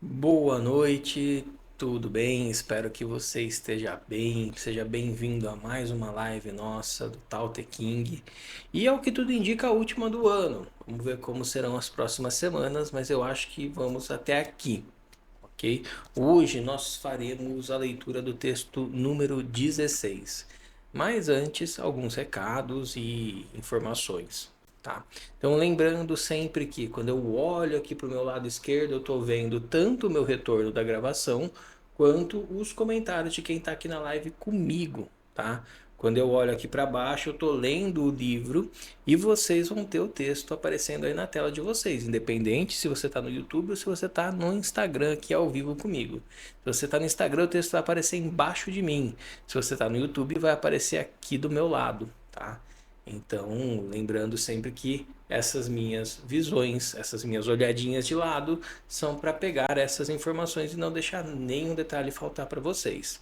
Boa noite, tudo bem? Espero que você esteja bem. Seja bem-vindo a mais uma live nossa do Tao Te King. E ao que tudo indica, a última do ano. Vamos ver como serão as próximas semanas, mas eu acho que vamos até aqui, ok? Hoje nós faremos a leitura do texto número 16. Mas antes, alguns recados e informações. Tá? Então, lembrando sempre que quando eu olho aqui para o meu lado esquerdo, eu estou vendo tanto o meu retorno da gravação quanto os comentários de quem está aqui na live comigo, tá? Quando eu olho aqui para baixo, eu estou lendo o livro e vocês vão ter o texto aparecendo aí na tela de vocês, independente se você está no YouTube ou se você está no Instagram aqui ao vivo comigo. Se você está no Instagram, o texto vai aparecer embaixo de mim. Se você está no YouTube, vai aparecer aqui do meu lado, tá? Então, lembrando sempre que essas minhas visões, essas minhas olhadinhas de lado, são para pegar essas informações e não deixar nenhum detalhe faltar para vocês.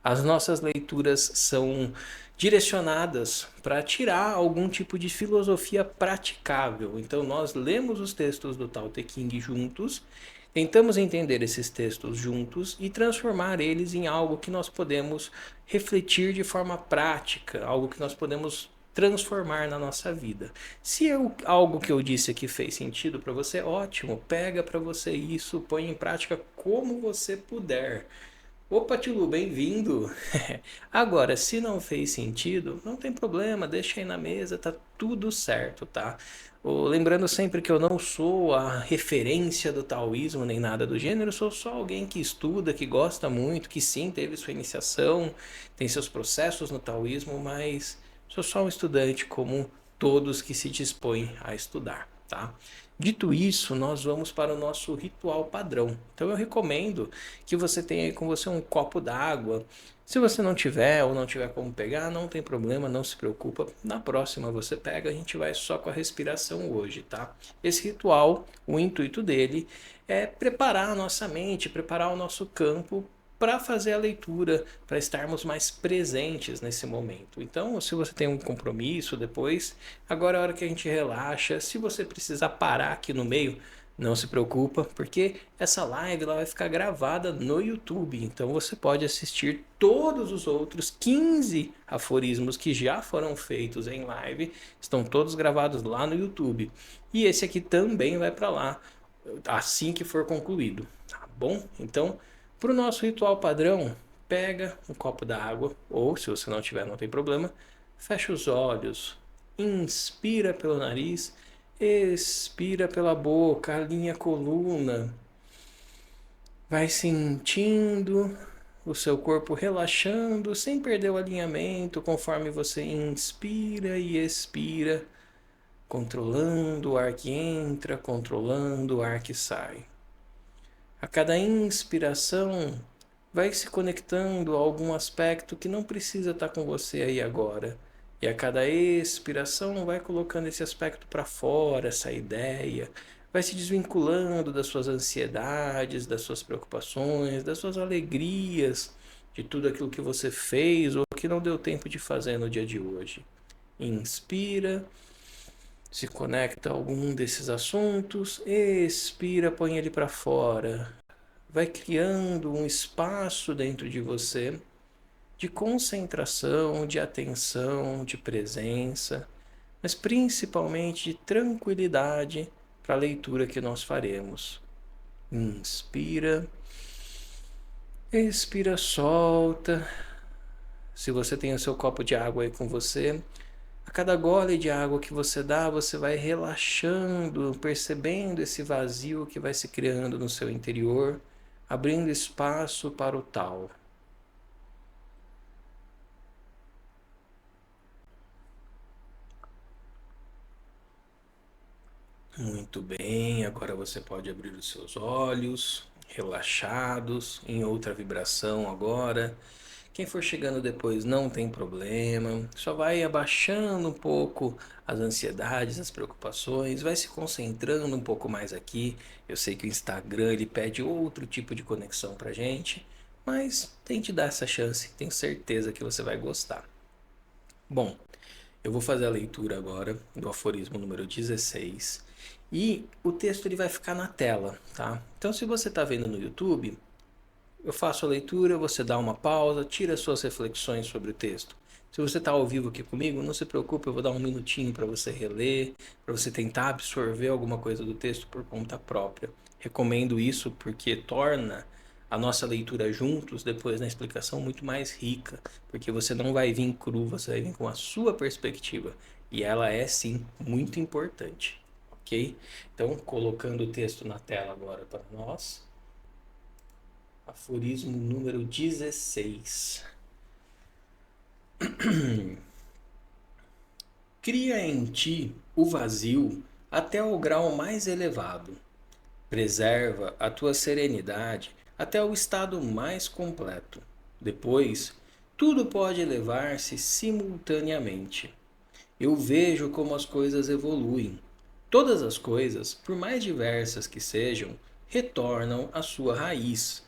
As nossas leituras são direcionadas para tirar algum tipo de filosofia praticável. Então, nós lemos os textos do Tao Te Ching juntos, tentamos entender esses textos juntos e transformar eles em algo que nós podemos refletir de forma prática, algo que nós podemos transformar na nossa vida. Se algo que eu disse aqui fez sentido para você, ótimo, pega para você isso, põe em prática como você puder. Opa, Tilu, bem-vindo. Agora, se não fez sentido, não tem problema, deixa aí na mesa, tá tudo certo, tá? Lembrando sempre que eu não sou a referência do taoísmo nem nada do gênero, sou só alguém que estuda, que gosta muito, que sim teve sua iniciação, tem seus processos no taoísmo, mas sou só um estudante como todos que se dispõem a estudar, tá? Dito isso, nós vamos para o nosso ritual padrão. Então eu recomendo que você tenha aí com você um copo d'água. Se você não tiver ou não tiver como pegar, não tem problema, não se preocupa. Na próxima você pega, a gente vai só com a respiração hoje, tá? Esse ritual, o intuito dele é preparar a nossa mente, preparar o nosso campo para fazer a leitura, para estarmos mais presentes nesse momento. Então, se você tem um compromisso depois, agora é a hora que a gente relaxa. Se você precisar parar aqui no meio, não se preocupa, porque essa live ela vai ficar gravada no YouTube. Então você pode assistir todos os outros 15 aforismos que já foram feitos em live, estão todos gravados lá no YouTube. E esse aqui também vai para lá assim que for concluído, tá bom? Então, para o nosso ritual padrão, pega um copo d'água, ou se você não tiver, não tem problema, fecha os olhos, inspira pelo nariz, expira pela boca, alinha a coluna, vai sentindo o seu corpo relaxando, sem perder o alinhamento, conforme você inspira e expira, controlando o ar que entra, controlando o ar que sai. A cada inspiração, vai se conectando a algum aspecto que não precisa estar com você aí agora. E a cada expiração, vai colocando esse aspecto para fora, essa ideia. Vai se desvinculando das suas ansiedades, das suas preocupações, das suas alegrias, de tudo aquilo que você fez ou que não deu tempo de fazer no dia de hoje. Inspira, se conecta a algum desses assuntos, expira, põe ele para fora. Vai criando um espaço dentro de você de concentração, de atenção, de presença, mas principalmente de tranquilidade para a leitura que nós faremos. Inspira, expira, solta. Se você tem o seu copo de água aí com você, a cada gole de água que você dá, você vai relaxando, percebendo esse vazio que vai se criando no seu interior, abrindo espaço para o tal. Muito bem, agora você pode abrir os seus olhos, relaxados, em outra vibração agora. Quem for chegando depois não tem problema, só vai abaixando um pouco as ansiedades, as preocupações, vai se concentrando um pouco mais aqui. Eu sei que o Instagram ele pede outro tipo de conexão pra gente, mas tente dar essa chance, tenho certeza que você vai gostar. Bom, eu vou fazer a leitura agora do aforismo número 16. E o texto ele vai ficar na tela, tá? Então, se você está vendo no YouTube, eu faço a leitura, você dá uma pausa, tira suas reflexões sobre o texto. Se você está ao vivo aqui comigo, não se preocupe, eu vou dar um minutinho para você reler, para você tentar absorver alguma coisa do texto por conta própria. Recomendo isso porque torna a nossa leitura juntos, depois na explicação, muito mais rica, porque você não vai vir cru, você vai vir com a sua perspectiva. E ela é sim muito importante, ok? Então, colocando o texto na tela agora para nós. Aforismo número 16. Cria em ti o vazio até o grau mais elevado. Preserva a tua serenidade até o estado mais completo. Depois, tudo pode elevar-se simultaneamente. Eu vejo como as coisas evoluem. Todas as coisas, por mais diversas que sejam, retornam à sua raiz.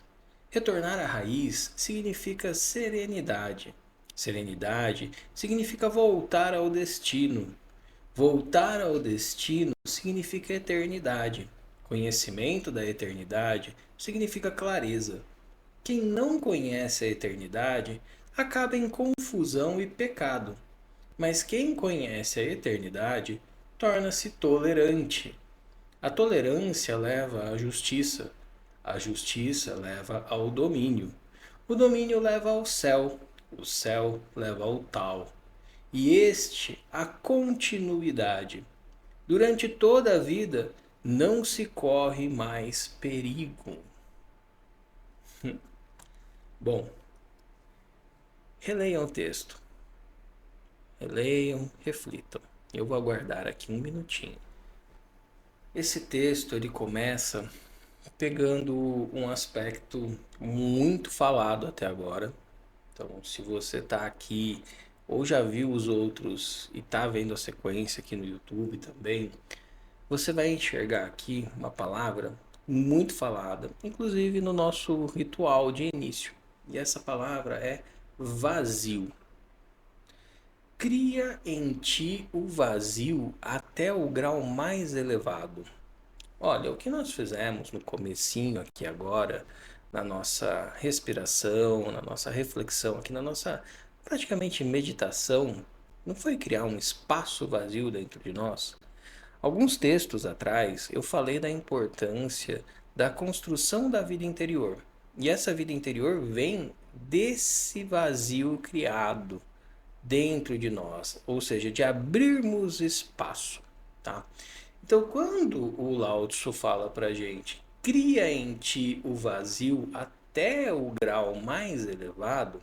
Retornar à raiz significa serenidade. Serenidade significa voltar ao destino. Voltar ao destino significa eternidade. Conhecimento da eternidade significa clareza. Quem não conhece a eternidade acaba em confusão e pecado. Mas quem conhece a eternidade torna-se tolerante. A tolerância leva à justiça. A justiça leva ao domínio. O domínio leva ao céu. O céu leva ao tal. E este a continuidade. Durante toda a vida não se corre mais perigo. Bom, releiam o texto. Releiam, reflitam. Eu vou aguardar aqui um minutinho. Esse texto ele começa pegando um aspecto muito falado até agora. Então, se você está aqui ou já viu os outros e está vendo a sequência aqui no YouTube também, você vai enxergar aqui uma palavra muito falada, inclusive no nosso ritual de início. E essa palavra é vazio. Cria em ti o vazio até o grau mais elevado. Olha, o que nós fizemos no comecinho aqui agora, na nossa respiração, na nossa reflexão, aqui na nossa praticamente meditação, não foi criar um espaço vazio dentro de nós? Alguns textos atrás eu falei da importância da construção da vida interior. E essa vida interior vem desse vazio criado dentro de nós, ou seja, de abrirmos espaço, tá? Então, quando o Lao Tzu fala pra gente, cria em ti o vazio até o grau mais elevado,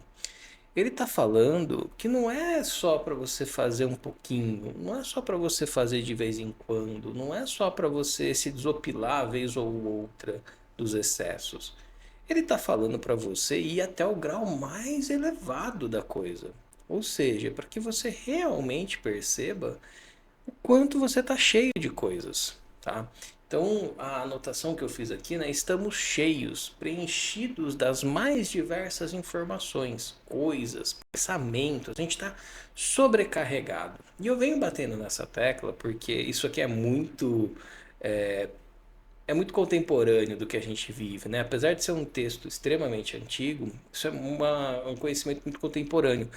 ele está falando que não é só para você fazer um pouquinho, não é só para você fazer de vez em quando, não é só para você se desopilar vez ou outra dos excessos. Ele está falando para você ir até o grau mais elevado da coisa. Ou seja, para que você realmente perceba o quanto você está cheio de coisas, tá? Então, a anotação que eu fiz aqui, né? Estamos cheios, preenchidos das mais diversas informações, coisas, pensamentos. A gente está sobrecarregado. E eu venho batendo nessa tecla porque isso aqui é, é muito contemporâneo do que a gente vive, né? Apesar de ser um texto extremamente antigo, isso é um conhecimento muito contemporâneo.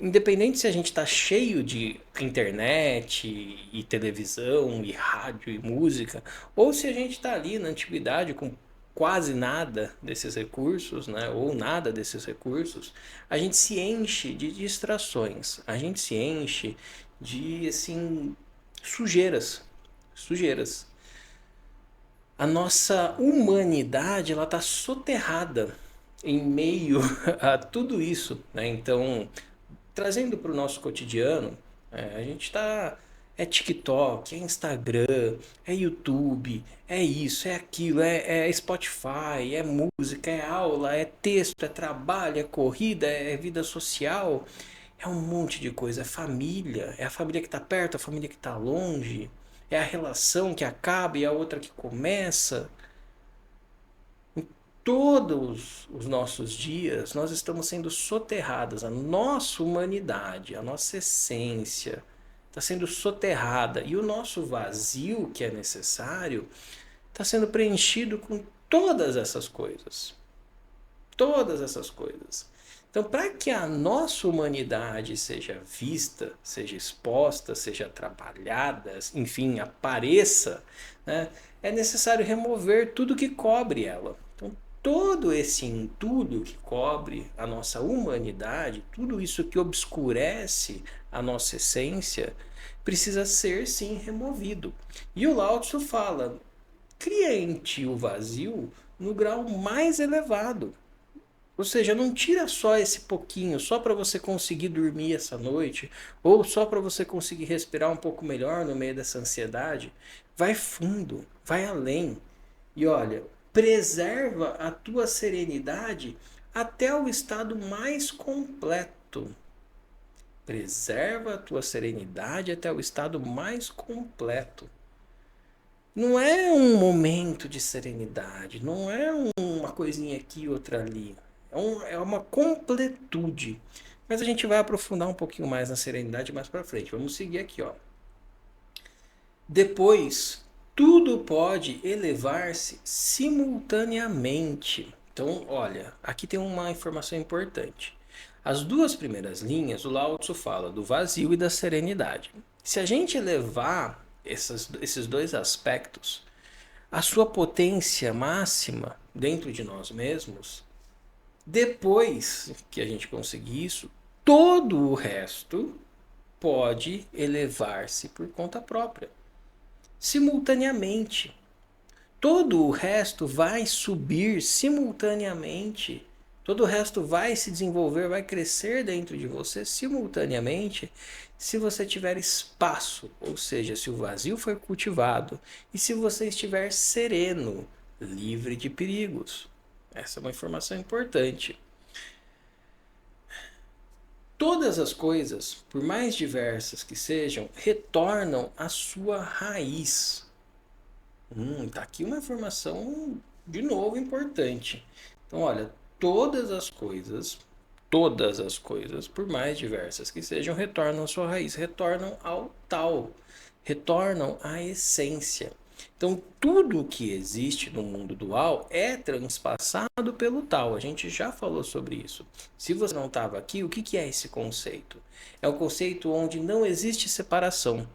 Independente se a gente está cheio de internet e televisão e rádio e música, ou se a gente está ali na antiguidade com quase nada desses recursos, né? Ou nada desses recursos, a gente se enche de distrações, a gente se enche de assim sujeiras, sujeiras. A nossa humanidade ela está soterrada em meio a tudo isso, né? Então, trazendo para o nosso cotidiano, a gente está. É TikTok, é Instagram, é YouTube, é isso, é aquilo, é Spotify, é música, é aula, é texto, é trabalho, é corrida, é vida social, é um monte de coisa, é a família que está perto, a família que está longe, é a relação que acaba e a outra que começa. Todos os nossos dias nós estamos sendo soterrados, a nossa humanidade, a nossa essência está sendo soterrada. E o nosso vazio que é necessário está sendo preenchido com todas essas coisas. Todas essas coisas. Então, para que a nossa humanidade seja vista, seja exposta, seja trabalhada, enfim, apareça, né, é necessário remover tudo que cobre ela. Então, todo esse entulho que cobre a nossa humanidade, tudo isso que obscurece a nossa essência, precisa ser sim removido. E o Lao Tzu fala: cria em ti o vazio no grau mais elevado. Ou seja, não tira só esse pouquinho, só para você conseguir dormir essa noite, ou só para você conseguir respirar um pouco melhor no meio dessa ansiedade. Vai fundo, vai além. E olha, preserva a tua serenidade até o estado mais completo. Preserva a tua serenidade até o estado mais completo. Não é um momento de serenidade, não é uma coisinha aqui, outra ali. É uma completude. Mas a gente vai aprofundar um pouquinho mais na serenidade mais para frente. Vamos seguir aqui, ó. Depois, tudo pode elevar-se simultaneamente. Então, olha, aqui tem uma informação importante. As duas primeiras linhas, o Lao Tzu fala do vazio e da serenidade. Se a gente elevar esses dois aspectos, a sua potência máxima dentro de nós mesmos, depois que a gente conseguir isso, todo o resto pode elevar-se por conta própria, simultaneamente. Todo o resto vai subir simultaneamente. Todo o resto vai se desenvolver, vai crescer dentro de você simultaneamente se você tiver espaço, ou seja, se o vazio for cultivado e se você estiver sereno, livre de perigos. Essa é uma informação importante. Todas as coisas, por mais diversas que sejam, retornam à sua raiz. Tá aqui uma informação de novo importante. Então, olha, todas as coisas, por mais diversas que sejam, retornam à sua raiz, retornam ao tal, retornam à essência. Então, tudo que existe no mundo dual é transpassado pelo tal. A gente já falou sobre isso. Se você não estava aqui, o que é esse conceito? É um conceito onde não existe separação.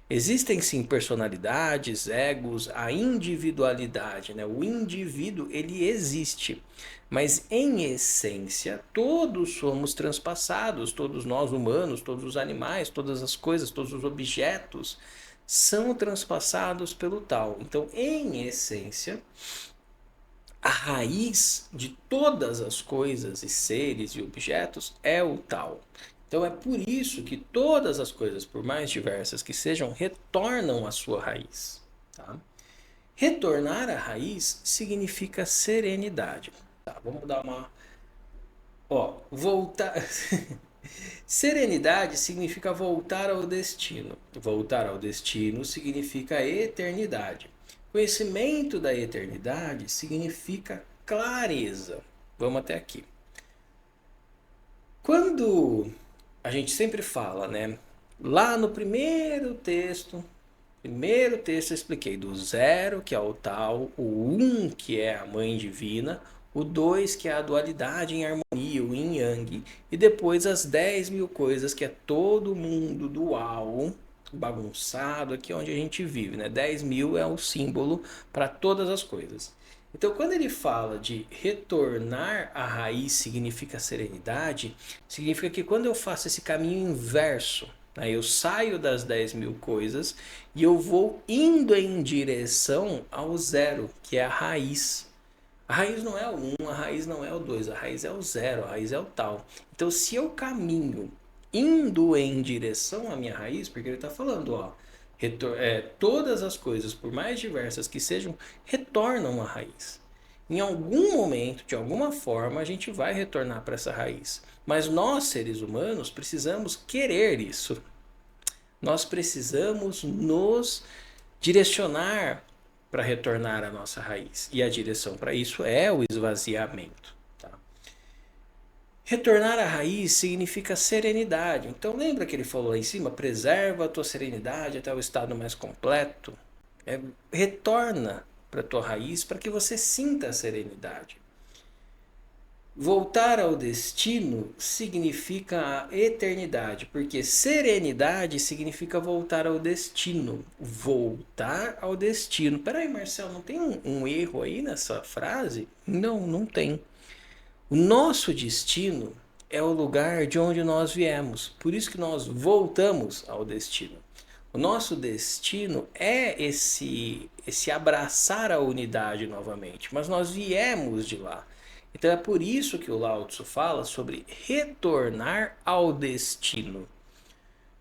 Existem sim personalidades, egos, a individualidade, né? O indivíduo ele existe, mas em essência todos somos transpassados, todos nós humanos, todos os animais, todas as coisas, todos os objetos são transpassados pelo tal. Então, em essência, a raiz de todas as coisas e seres e objetos é o tal. Então é por isso que todas as coisas, por mais diversas que sejam, retornam à sua raiz. Tá? Retornar à raiz significa serenidade. Tá, vamos dar uma. Ó, voltar. Serenidade significa voltar ao destino. Voltar ao destino significa eternidade. Conhecimento da eternidade significa clareza. Vamos até aqui. Quando a gente sempre fala, né? Lá no primeiro texto eu expliquei do zero, que é o tal, o um, que é a mãe divina, o 2, que é a dualidade em harmonia, o yin yang, e depois as 10.000 coisas, que é todo mundo dual, bagunçado, aqui onde a gente vive, né? 10.000 é o símbolo para todas as coisas. Então, quando ele fala de retornar à raiz significa serenidade, significa que quando eu faço esse caminho inverso, né, eu saio das 10.000 coisas e eu vou indo em direção ao zero, que é a raiz. A raiz não é o 1, a raiz não é o 2, a raiz é o zero, a raiz é o tal. Então, se eu caminho indo em direção à minha raiz, porque ele está falando, ó, todas as coisas, por mais diversas que sejam, retornam à raiz. Em algum momento, de alguma forma, a gente vai retornar para essa raiz. Mas nós, seres humanos, precisamos querer isso. Nós precisamos nos direcionar para retornar à nossa raiz. E a direção para isso é o esvaziamento. Tá? Retornar à raiz significa serenidade. Então lembra que ele falou lá em cima? Preserva a tua serenidade até o estado mais completo. É, retorna para a tua raiz para que você sinta a serenidade. Voltar ao destino significa a eternidade, porque serenidade significa voltar ao destino. Voltar ao destino. Peraí, Marcelo, não tem um erro aí nessa frase? Não, não tem. O nosso destino é o lugar de onde nós viemos. Por isso que nós voltamos ao destino. O nosso destino é esse abraçar a unidade novamente, mas nós viemos de lá. Então é por isso que o Lao Tzu fala sobre retornar ao destino.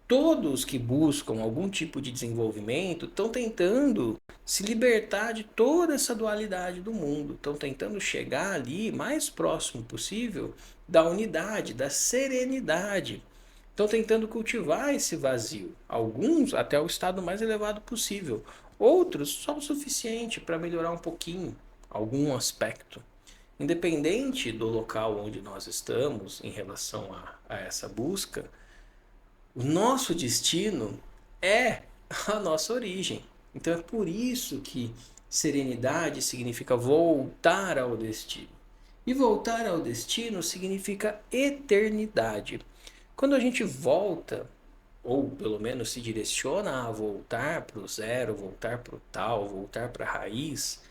Todos que buscam algum tipo de desenvolvimento estão tentando se libertar de toda essa dualidade do mundo, estão tentando chegar ali mais próximo possível da unidade, da serenidade. Estão tentando cultivar esse vazio. Alguns até o estado mais elevado possível, outros só o suficiente para melhorar um pouquinho algum aspecto. Independente do local onde nós estamos em relação a essa busca, o nosso destino é a nossa origem. Então é por isso que serenidade significa voltar ao destino. E voltar ao destino significa eternidade. Quando a gente volta, ou pelo menos se direciona a voltar para o zero, voltar para o tal, voltar para a raiz,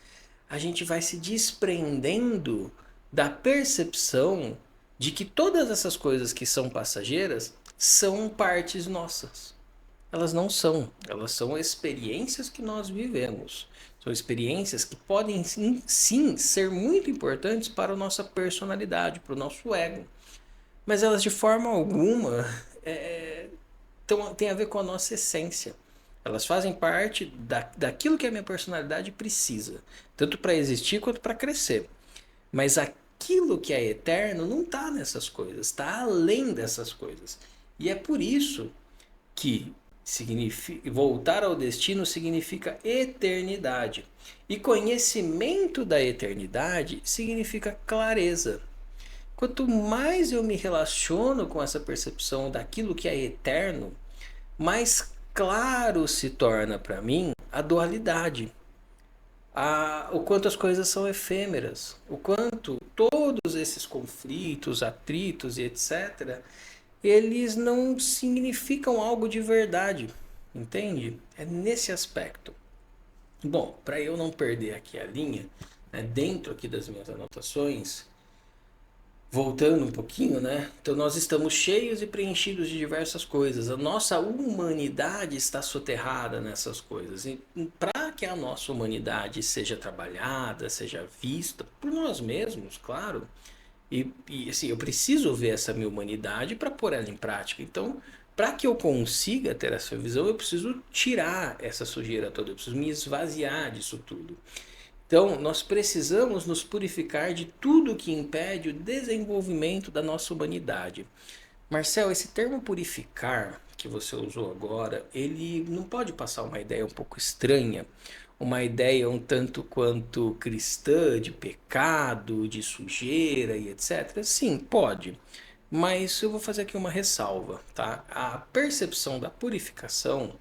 a gente vai se desprendendo da percepção de que todas essas coisas que são passageiras são partes nossas. Elas não são, elas são experiências que nós vivemos. São experiências que podem sim ser muito importantes para a nossa personalidade, para o nosso ego. Mas elas de forma alguma têm a ver com a nossa essência. Elas fazem parte daquilo que a minha personalidade precisa, tanto para existir quanto para crescer. Mas aquilo que é eterno não está nessas coisas, está além dessas coisas. E é por isso que voltar ao destino significa eternidade. E conhecimento da eternidade significa clareza. Quanto mais eu me relaciono com essa percepção daquilo que é eterno, mais claro se torna para mim a dualidade. O quanto as coisas são efêmeras, o quanto todos esses conflitos, atritos e etc., eles não significam algo de verdade, entende? É nesse aspecto. Bom, para eu não perder aqui a linha, né, dentro aqui das minhas anotações, voltando um pouquinho, né? Então nós estamos cheios e preenchidos de diversas coisas. A nossa humanidade está soterrada nessas coisas. E para que a nossa humanidade seja trabalhada, seja vista por nós mesmos, claro. E assim, eu preciso ver essa minha humanidade para pôr ela em prática. Então, para que eu consiga ter essa visão, eu preciso tirar essa sujeira toda, eu preciso me esvaziar disso tudo. Então, nós precisamos nos purificar de tudo que impede o desenvolvimento da nossa humanidade. Marcel, esse termo purificar que você usou agora, ele não pode passar uma ideia um pouco estranha, uma ideia um tanto quanto cristã de pecado, de sujeira e etc. Sim, pode. Mas eu vou fazer aqui uma ressalva, tá? A percepção da purificação,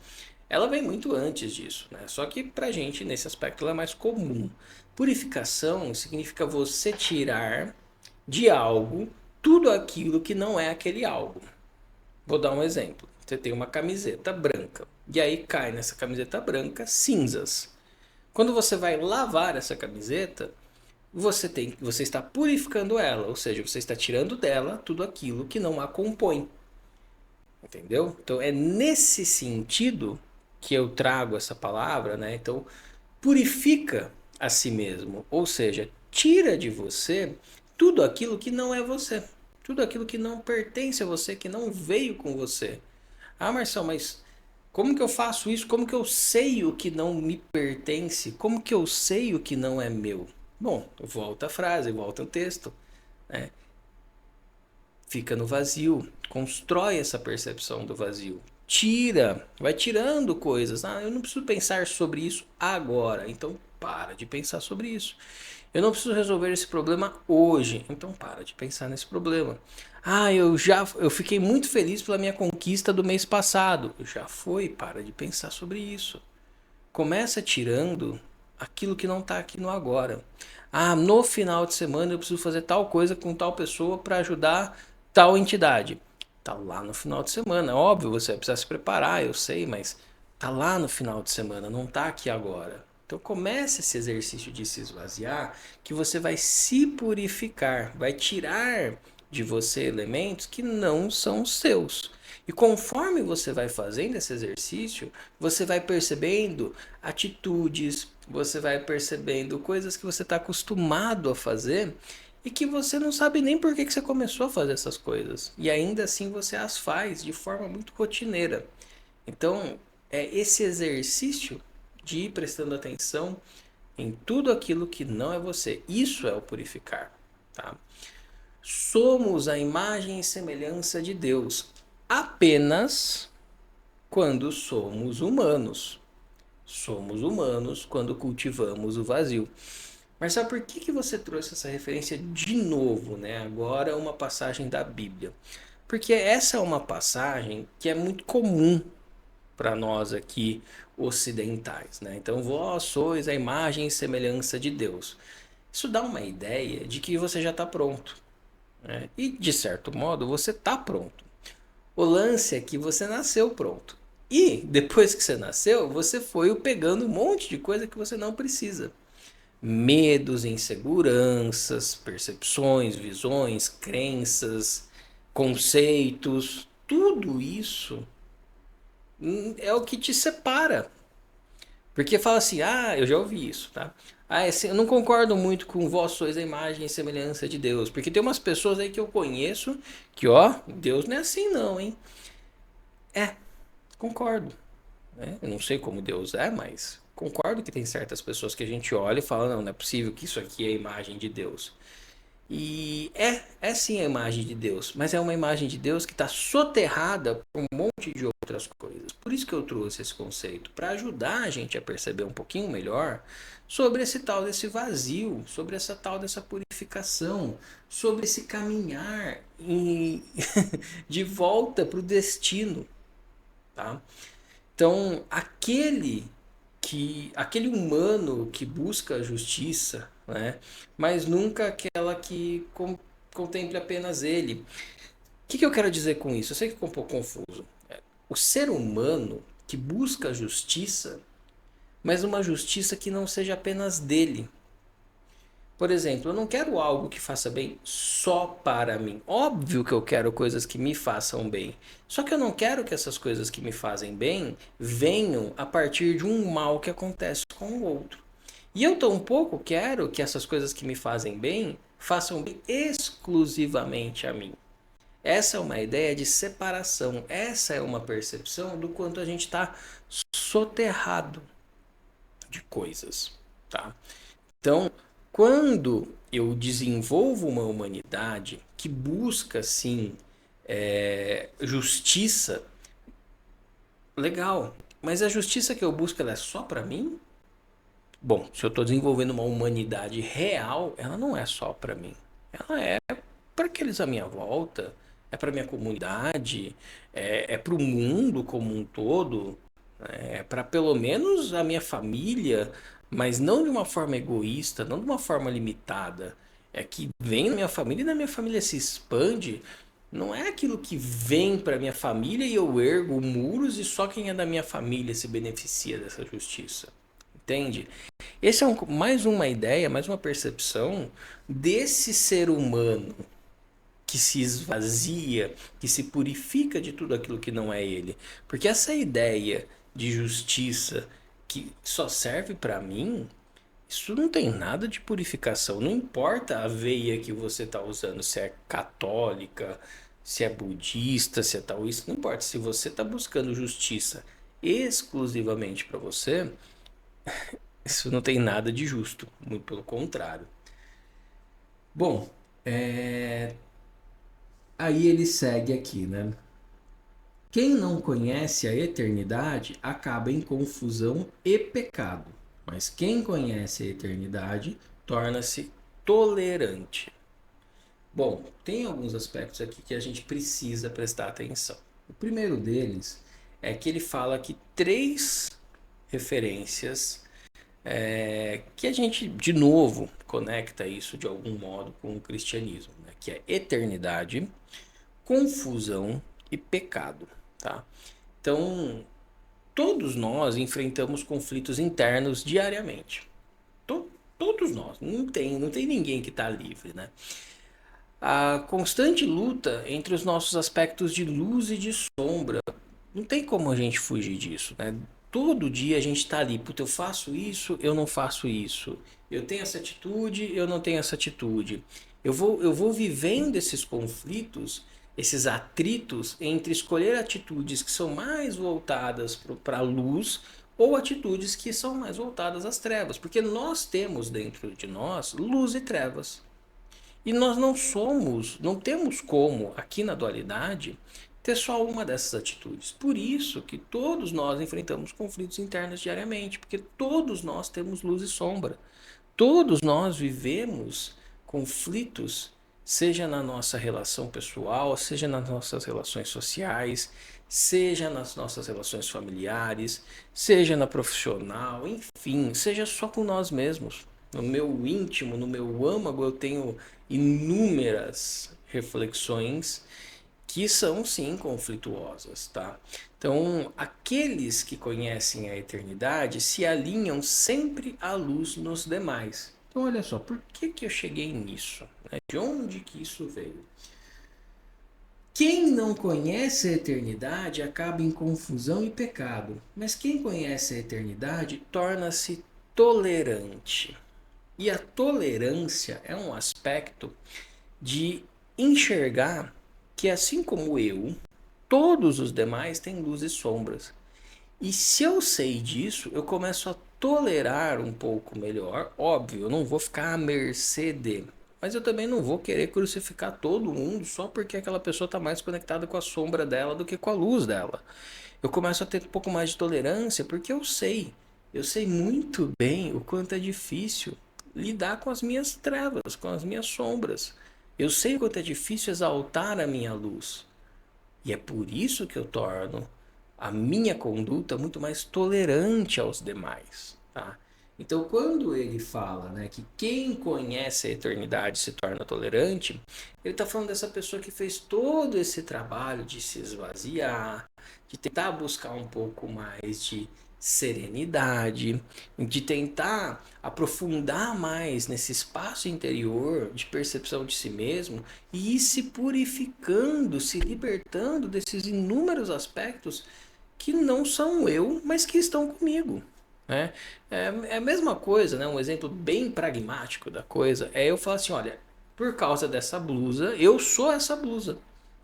ela vem muito antes disso, né? Só que pra gente, nesse aspecto, ela é mais comum. Purificação significa você tirar de algo tudo aquilo que não é aquele algo. Vou dar um exemplo. Você tem uma camiseta branca e aí cai nessa camiseta branca cinzas. Quando você vai lavar essa camiseta, você está purificando ela, ou seja, você está tirando dela tudo aquilo que não a compõe. Entendeu? Então é nesse sentido que eu trago essa palavra, né? Então, purifica a si mesmo, ou seja, tira de você tudo aquilo que não é você, tudo aquilo que não pertence a você, que não veio com você. Ah, Marcelo, mas como que eu faço isso? Como que eu sei o que não me pertence? Como que eu sei o que não é meu? Bom, volta a frase, volta o texto, né? Fica no vazio, constrói essa percepção do vazio. Tira, vai tirando coisas. Ah, eu não preciso pensar sobre isso agora. Então para de pensar sobre isso. Eu não preciso resolver esse problema hoje. Então para de pensar nesse problema. Ah, eu fiquei muito feliz pela minha conquista do mês passado. Já foi, para de pensar sobre isso. Começa tirando aquilo que não está aqui no agora. Ah, no final de semana eu preciso fazer tal coisa com tal pessoa para ajudar tal entidade. Tá lá no final de semana. Óbvio, você vai precisar se preparar, eu sei, mas tá lá no final de semana, não tá aqui agora. Então comece esse exercício de se esvaziar, que você vai se purificar, vai tirar de você elementos que não são seus. E conforme você vai fazendo esse exercício, você vai percebendo atitudes, você vai percebendo coisas que você está acostumado a fazer e que você não sabe nem por que você começou a fazer essas coisas. E ainda assim você as faz de forma muito rotineira. Então, é esse exercício de ir prestando atenção em tudo aquilo que não é você. Isso é o purificar, tá? Somos a imagem e semelhança de Deus apenas quando somos humanos. Somos humanos quando cultivamos o vazio. Mas sabe por que você trouxe essa referência de novo, né? Agora uma passagem da Bíblia. Porque essa é uma passagem que é muito comum para nós aqui ocidentais, né? Então, vós sois a imagem e semelhança de Deus. Isso dá uma ideia de que você já está pronto, né? E de certo modo você está pronto. O lance é que você nasceu pronto. E depois que você nasceu, você foi pegando um monte de coisa que você não precisa. Medos, inseguranças, percepções, visões, crenças, conceitos, tudo isso é o que te separa. Porque fala assim, ah, eu já ouvi isso, tá? Ah, eu não concordo muito com vós sois a imagem e semelhança de Deus. Porque tem umas pessoas aí que eu conheço que, ó, Deus não é assim não, hein? É, concordo, né? Eu não sei como Deus é, mas concordo que tem certas pessoas que a gente olha e fala, não, não é possível que isso aqui é a imagem de Deus. E é sim a imagem de Deus, mas é uma imagem de Deus que está soterrada por um monte de outras coisas. Por isso que eu trouxe esse conceito, para ajudar a gente a perceber um pouquinho melhor sobre esse tal desse vazio, sobre essa tal dessa purificação, sobre esse caminhar de volta para o destino, tá? Então, aquele humano que busca a justiça, né? Mas nunca aquela que contemple apenas ele. O que eu quero dizer com isso? Eu sei que ficou um pouco confuso. O ser humano que busca a justiça, mas uma justiça que não seja apenas dele. Por exemplo, eu não quero algo que faça bem só para mim. Óbvio que eu quero coisas que me façam bem. Só que eu não quero que essas coisas que me fazem bem venham a partir de um mal que acontece com o outro. E eu tampouco quero que essas coisas que me fazem bem façam bem exclusivamente a mim. Essa é uma ideia de separação. Essa é uma percepção do quanto a gente está soterrado de coisas, tá? Então, quando eu desenvolvo uma humanidade que busca, sim, justiça, legal. Mas a justiça que eu busco, ela é só para mim? Bom, se eu estou desenvolvendo uma humanidade real, ela não é só para mim. Ela é para aqueles à minha volta, é para minha comunidade, é para o mundo como um todo, é para pelo menos a minha família, mas não de uma forma egoísta, não de uma forma limitada. É que vem na minha família e na minha família se expande. Não é aquilo que vem para minha família e eu ergo muros e só quem é da minha família se beneficia dessa justiça. Entende? Esse é mais uma ideia, mais uma percepção desse ser humano que se esvazia, que se purifica de tudo aquilo que não é ele. Porque essa ideia de justiça que só serve para mim, isso não tem nada de purificação. Não importa a veia que você está usando, se é católica, se é budista, se é taoísta, não importa. Se você está buscando justiça exclusivamente para você, isso não tem nada de justo, muito pelo contrário. Bom, aí ele segue aqui, né? Quem não conhece a eternidade acaba em confusão e pecado, mas quem conhece a eternidade, torna-se tolerante. Bom, tem alguns aspectos aqui que a gente precisa prestar atenção. O primeiro deles é que ele fala que três referências que a gente, de novo, conecta isso de algum modo com o cristianismo, né? Que é eternidade, confusão e pecado, tá? Então, todos nós enfrentamos conflitos internos diariamente. Todos nós, não tem ninguém que está livre, né? A constante luta entre os nossos aspectos de luz e de sombra. Não tem como a gente fugir disso, né? Todo dia a gente está ali, puta, eu faço isso, eu não faço isso. Eu tenho essa atitude, eu não tenho essa atitude. Eu vou vivendo esses conflitos, esses atritos entre escolher atitudes que são mais voltadas para a luz ou atitudes que são mais voltadas às trevas. Porque nós temos dentro de nós luz e trevas. E nós não temos como, aqui na dualidade, ter só uma dessas atitudes. Por isso que todos nós enfrentamos conflitos internos diariamente, porque todos nós temos luz e sombra. Todos nós vivemos conflitos, seja na nossa relação pessoal, seja nas nossas relações sociais, seja nas nossas relações familiares, seja na profissional, enfim, seja só com nós mesmos. No meu íntimo, no meu âmago, eu tenho inúmeras reflexões que são sim conflituosas, tá? Então, aqueles que conhecem a eternidade se alinham sempre à luz nos demais. Então, olha só, por que que eu cheguei nisso? Né? De onde que isso veio? Quem não conhece a eternidade acaba em confusão e pecado, mas quem conhece a eternidade torna-se tolerante. E a tolerância é um aspecto de enxergar que, assim como eu, todos os demais têm luz e sombras. E se eu sei disso, eu começo a tolerar um pouco melhor. Óbvio, eu não vou ficar à mercê de, mas eu também não vou querer crucificar todo mundo só porque aquela pessoa está mais conectada com a sombra dela do que com a luz dela. Eu começo a ter um pouco mais de tolerância porque eu sei muito bem o quanto é difícil lidar com as minhas trevas, com as minhas sombras. Eu sei o quanto é difícil exaltar a minha luz. E é por isso que eu torno a minha conduta muito mais tolerante aos demais, tá? Então, quando ele fala, né, que quem conhece a eternidade se torna tolerante, ele está falando dessa pessoa que fez todo esse trabalho de se esvaziar, de tentar buscar um pouco mais de serenidade, de tentar aprofundar mais nesse espaço interior de percepção de si mesmo e ir se purificando, se libertando desses inúmeros aspectos que não são eu, mas que estão comigo. Né? É a mesma coisa, né? Um exemplo bem pragmático da coisa é eu falar assim: olha, por causa dessa blusa, eu sou essa blusa.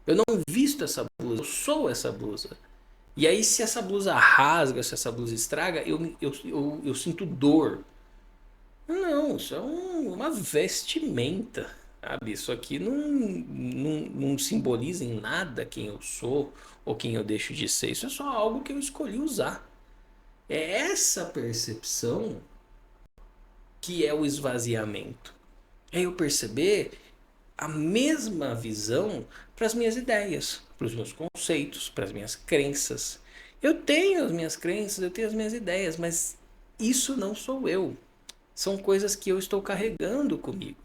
Eu não visto essa blusa, eu sou essa blusa. E aí, se essa blusa rasga, se essa blusa estraga, eu sinto dor. Não, isso é uma vestimenta, sabe? Isso aqui não simboliza em nada quem eu sou ou quem eu deixo de ser. Isso é só algo que eu escolhi usar. É essa percepção que é o esvaziamento. É eu perceber a mesma visão para as minhas ideias, para os meus conceitos, para as minhas crenças. Eu tenho as minhas crenças, eu tenho as minhas ideias, mas isso não sou eu. São coisas que eu estou carregando comigo.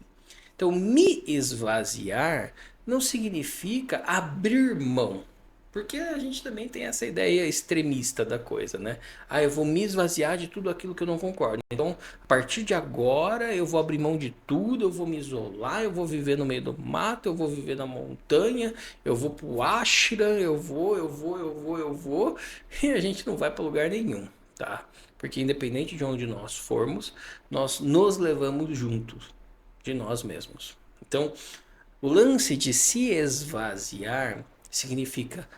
Então, me esvaziar não significa abrir mão. Porque a gente também tem essa ideia extremista da coisa, né? Ah, eu vou me esvaziar de tudo aquilo que eu não concordo. Então, a partir de agora, eu vou abrir mão de tudo, eu vou me isolar, eu vou viver no meio do mato, eu vou viver na montanha, eu vou pro ashram, eu vou, e a gente não vai para lugar nenhum, tá? Porque independente de onde nós formos, nós nos levamos juntos de nós mesmos. Então, o lance de se esvaziar significa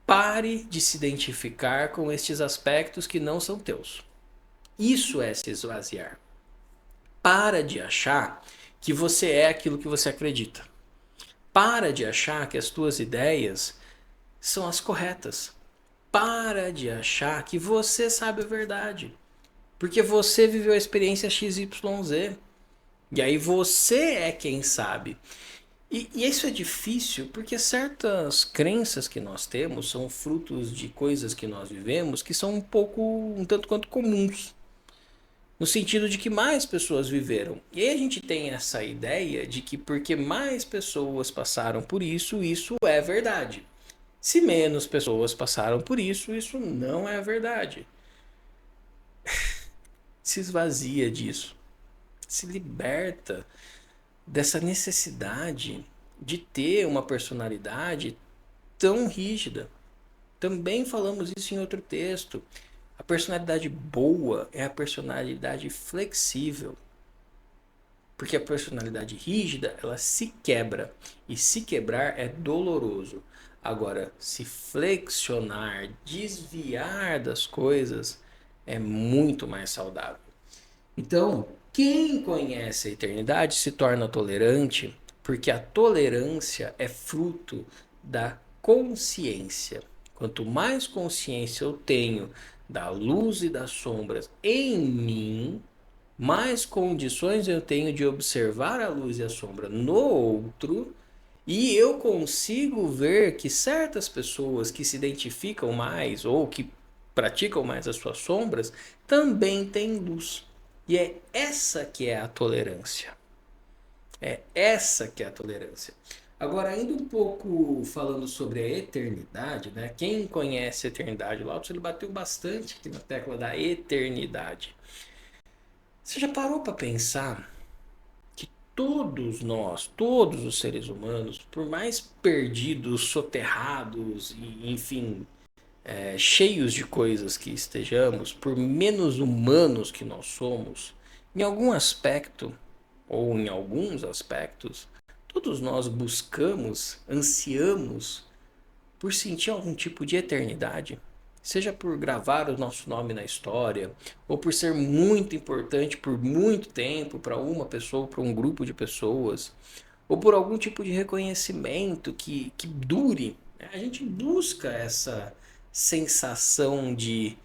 pare de se identificar com estes aspectos que não são teus. Isso é se esvaziar. Para de achar que você é aquilo que você acredita. Para de achar que as tuas ideias são as corretas. Para de achar que você sabe a verdade. Porque você viveu a experiência XYZ. E aí você é quem sabe. E isso é difícil porque certas crenças que nós temos são frutos de coisas que nós vivemos que são um tanto quanto comuns. No sentido de que mais pessoas viveram. E aí a gente tem essa ideia de que porque mais pessoas passaram por isso, isso é verdade. Se menos pessoas passaram por isso não é verdade. Se esvazia disso. Se liberta dessa necessidade de ter uma personalidade tão rígida. Também falamos isso em outro texto. A personalidade boa é a personalidade flexível. Porque a personalidade rígida, ela se quebra. E se quebrar é doloroso. Agora, se flexionar, desviar das coisas, é muito mais saudável. Então, quem conhece a eternidade se torna tolerante, porque a tolerância é fruto da consciência. Quanto mais consciência eu tenho da luz e das sombras em mim, mais condições eu tenho de observar a luz e a sombra no outro, e eu consigo ver que certas pessoas que se identificam mais ou que praticam mais as suas sombras também têm luz. E é essa que é a tolerância. É essa que é a tolerância. Agora, ainda um pouco falando sobre a eternidade, né? Quem conhece a eternidade, o Lao Tzu, ele bateu bastante aqui na tecla da eternidade. Você já parou para pensar que todos nós, todos os seres humanos, por mais perdidos, soterrados e, enfim, cheios de coisas que estejamos, por menos humanos que nós somos, em algum aspecto, ou em alguns aspectos, todos nós buscamos, ansiamos por sentir algum tipo de eternidade, seja por gravar o nosso nome na história, ou por ser muito importante por muito tempo para uma pessoa, para um grupo de pessoas, ou por algum tipo de reconhecimento que dure. A gente busca essa sensação de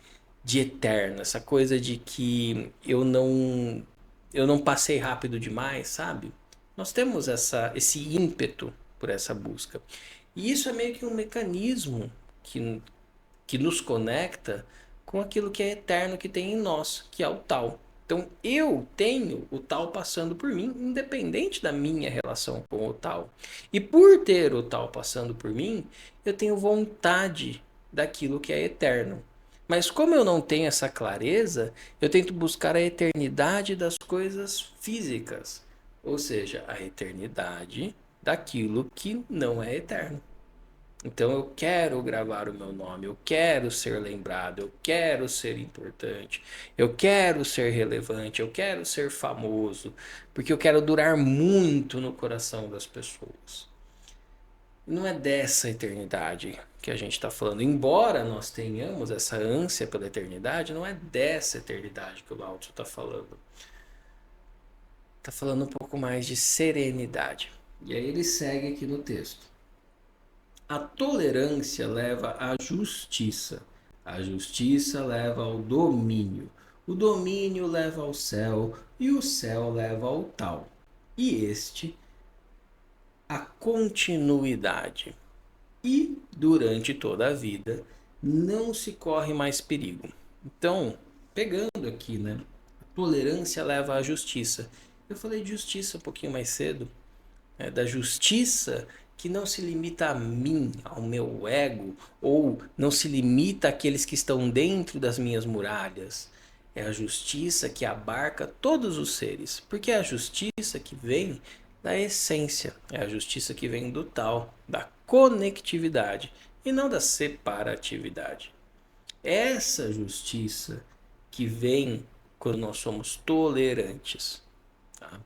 eterno, essa coisa de que eu não passei rápido demais, sabe? Nós temos esse ímpeto por essa busca. E isso é meio que um mecanismo que nos conecta com aquilo que é eterno que tem em nós, que é o tal. Então eu tenho o tal passando por mim, independente da minha relação com o tal. E por ter o tal passando por mim, eu tenho vontade daquilo que é eterno. Mas como eu não tenho essa clareza, eu tento buscar a eternidade das coisas físicas, ou seja, a eternidade daquilo que não é eterno. Então eu quero gravar o meu nome, eu quero ser lembrado, eu quero ser importante, eu quero ser relevante, eu quero ser famoso, porque eu quero durar muito no coração das pessoas. Não é dessa eternidade que a gente está falando. Embora nós tenhamos essa ânsia pela eternidade, não é dessa eternidade que o Lao Tzu está falando. Está falando um pouco mais de serenidade. E aí ele segue aqui no texto. A tolerância leva à justiça. A justiça leva ao domínio. O domínio leva ao céu e o céu leva ao tal. E este a continuidade. E durante toda a vida não se corre mais perigo. Então, pegando aqui, né? A tolerância leva à justiça. Eu falei de justiça um pouquinho mais cedo, da justiça que não se limita a mim, ao meu ego, ou não se limita àqueles que estão dentro das minhas muralhas. É a justiça que abarca todos os seres, porque é a justiça que vem da essência, é a justiça que vem do tal, da conectividade e não da separatividade. Essa justiça que vem quando nós somos tolerantes. Tá?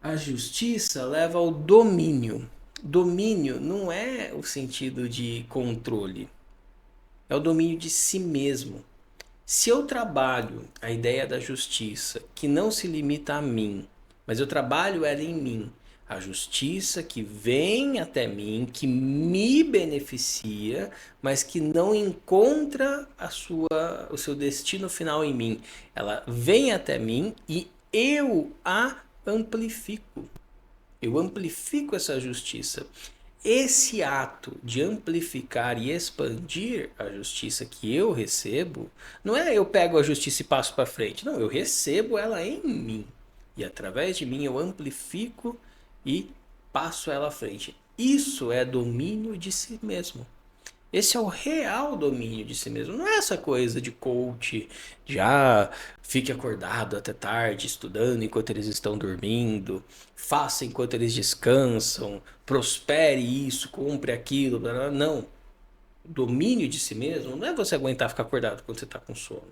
A justiça leva ao domínio. Domínio não é o sentido de controle, é o domínio de si mesmo. Se eu trabalho a ideia da justiça, que não se limita a mim, mas eu trabalho ela em mim, a justiça que vem até mim, que me beneficia, mas que não encontra o seu destino final em mim. Ela vem até mim e eu a amplifico. Eu amplifico essa justiça. Esse ato de amplificar e expandir a justiça que eu recebo, não é eu pego a justiça e passo para frente. Não, eu recebo ela em mim. E através de mim eu amplifico e passo ela à frente. Isso é domínio de si mesmo. Esse é o real domínio de si mesmo. Não é essa coisa de coach, de fique acordado até tarde estudando enquanto eles estão dormindo, faça enquanto eles descansam, prospere isso, compre aquilo, blá, blá. Não. Domínio de si mesmo não é você aguentar ficar acordado quando você está com sono.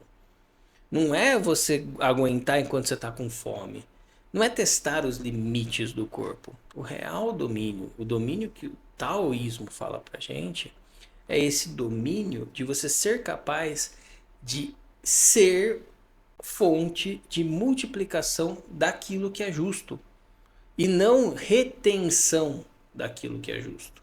Não é você aguentar enquanto você está com fome. Não é testar os limites do corpo. O real domínio, o domínio que o taoísmo fala pra gente, é esse domínio de você ser capaz de ser fonte de multiplicação daquilo que é justo e não retenção daquilo que é justo.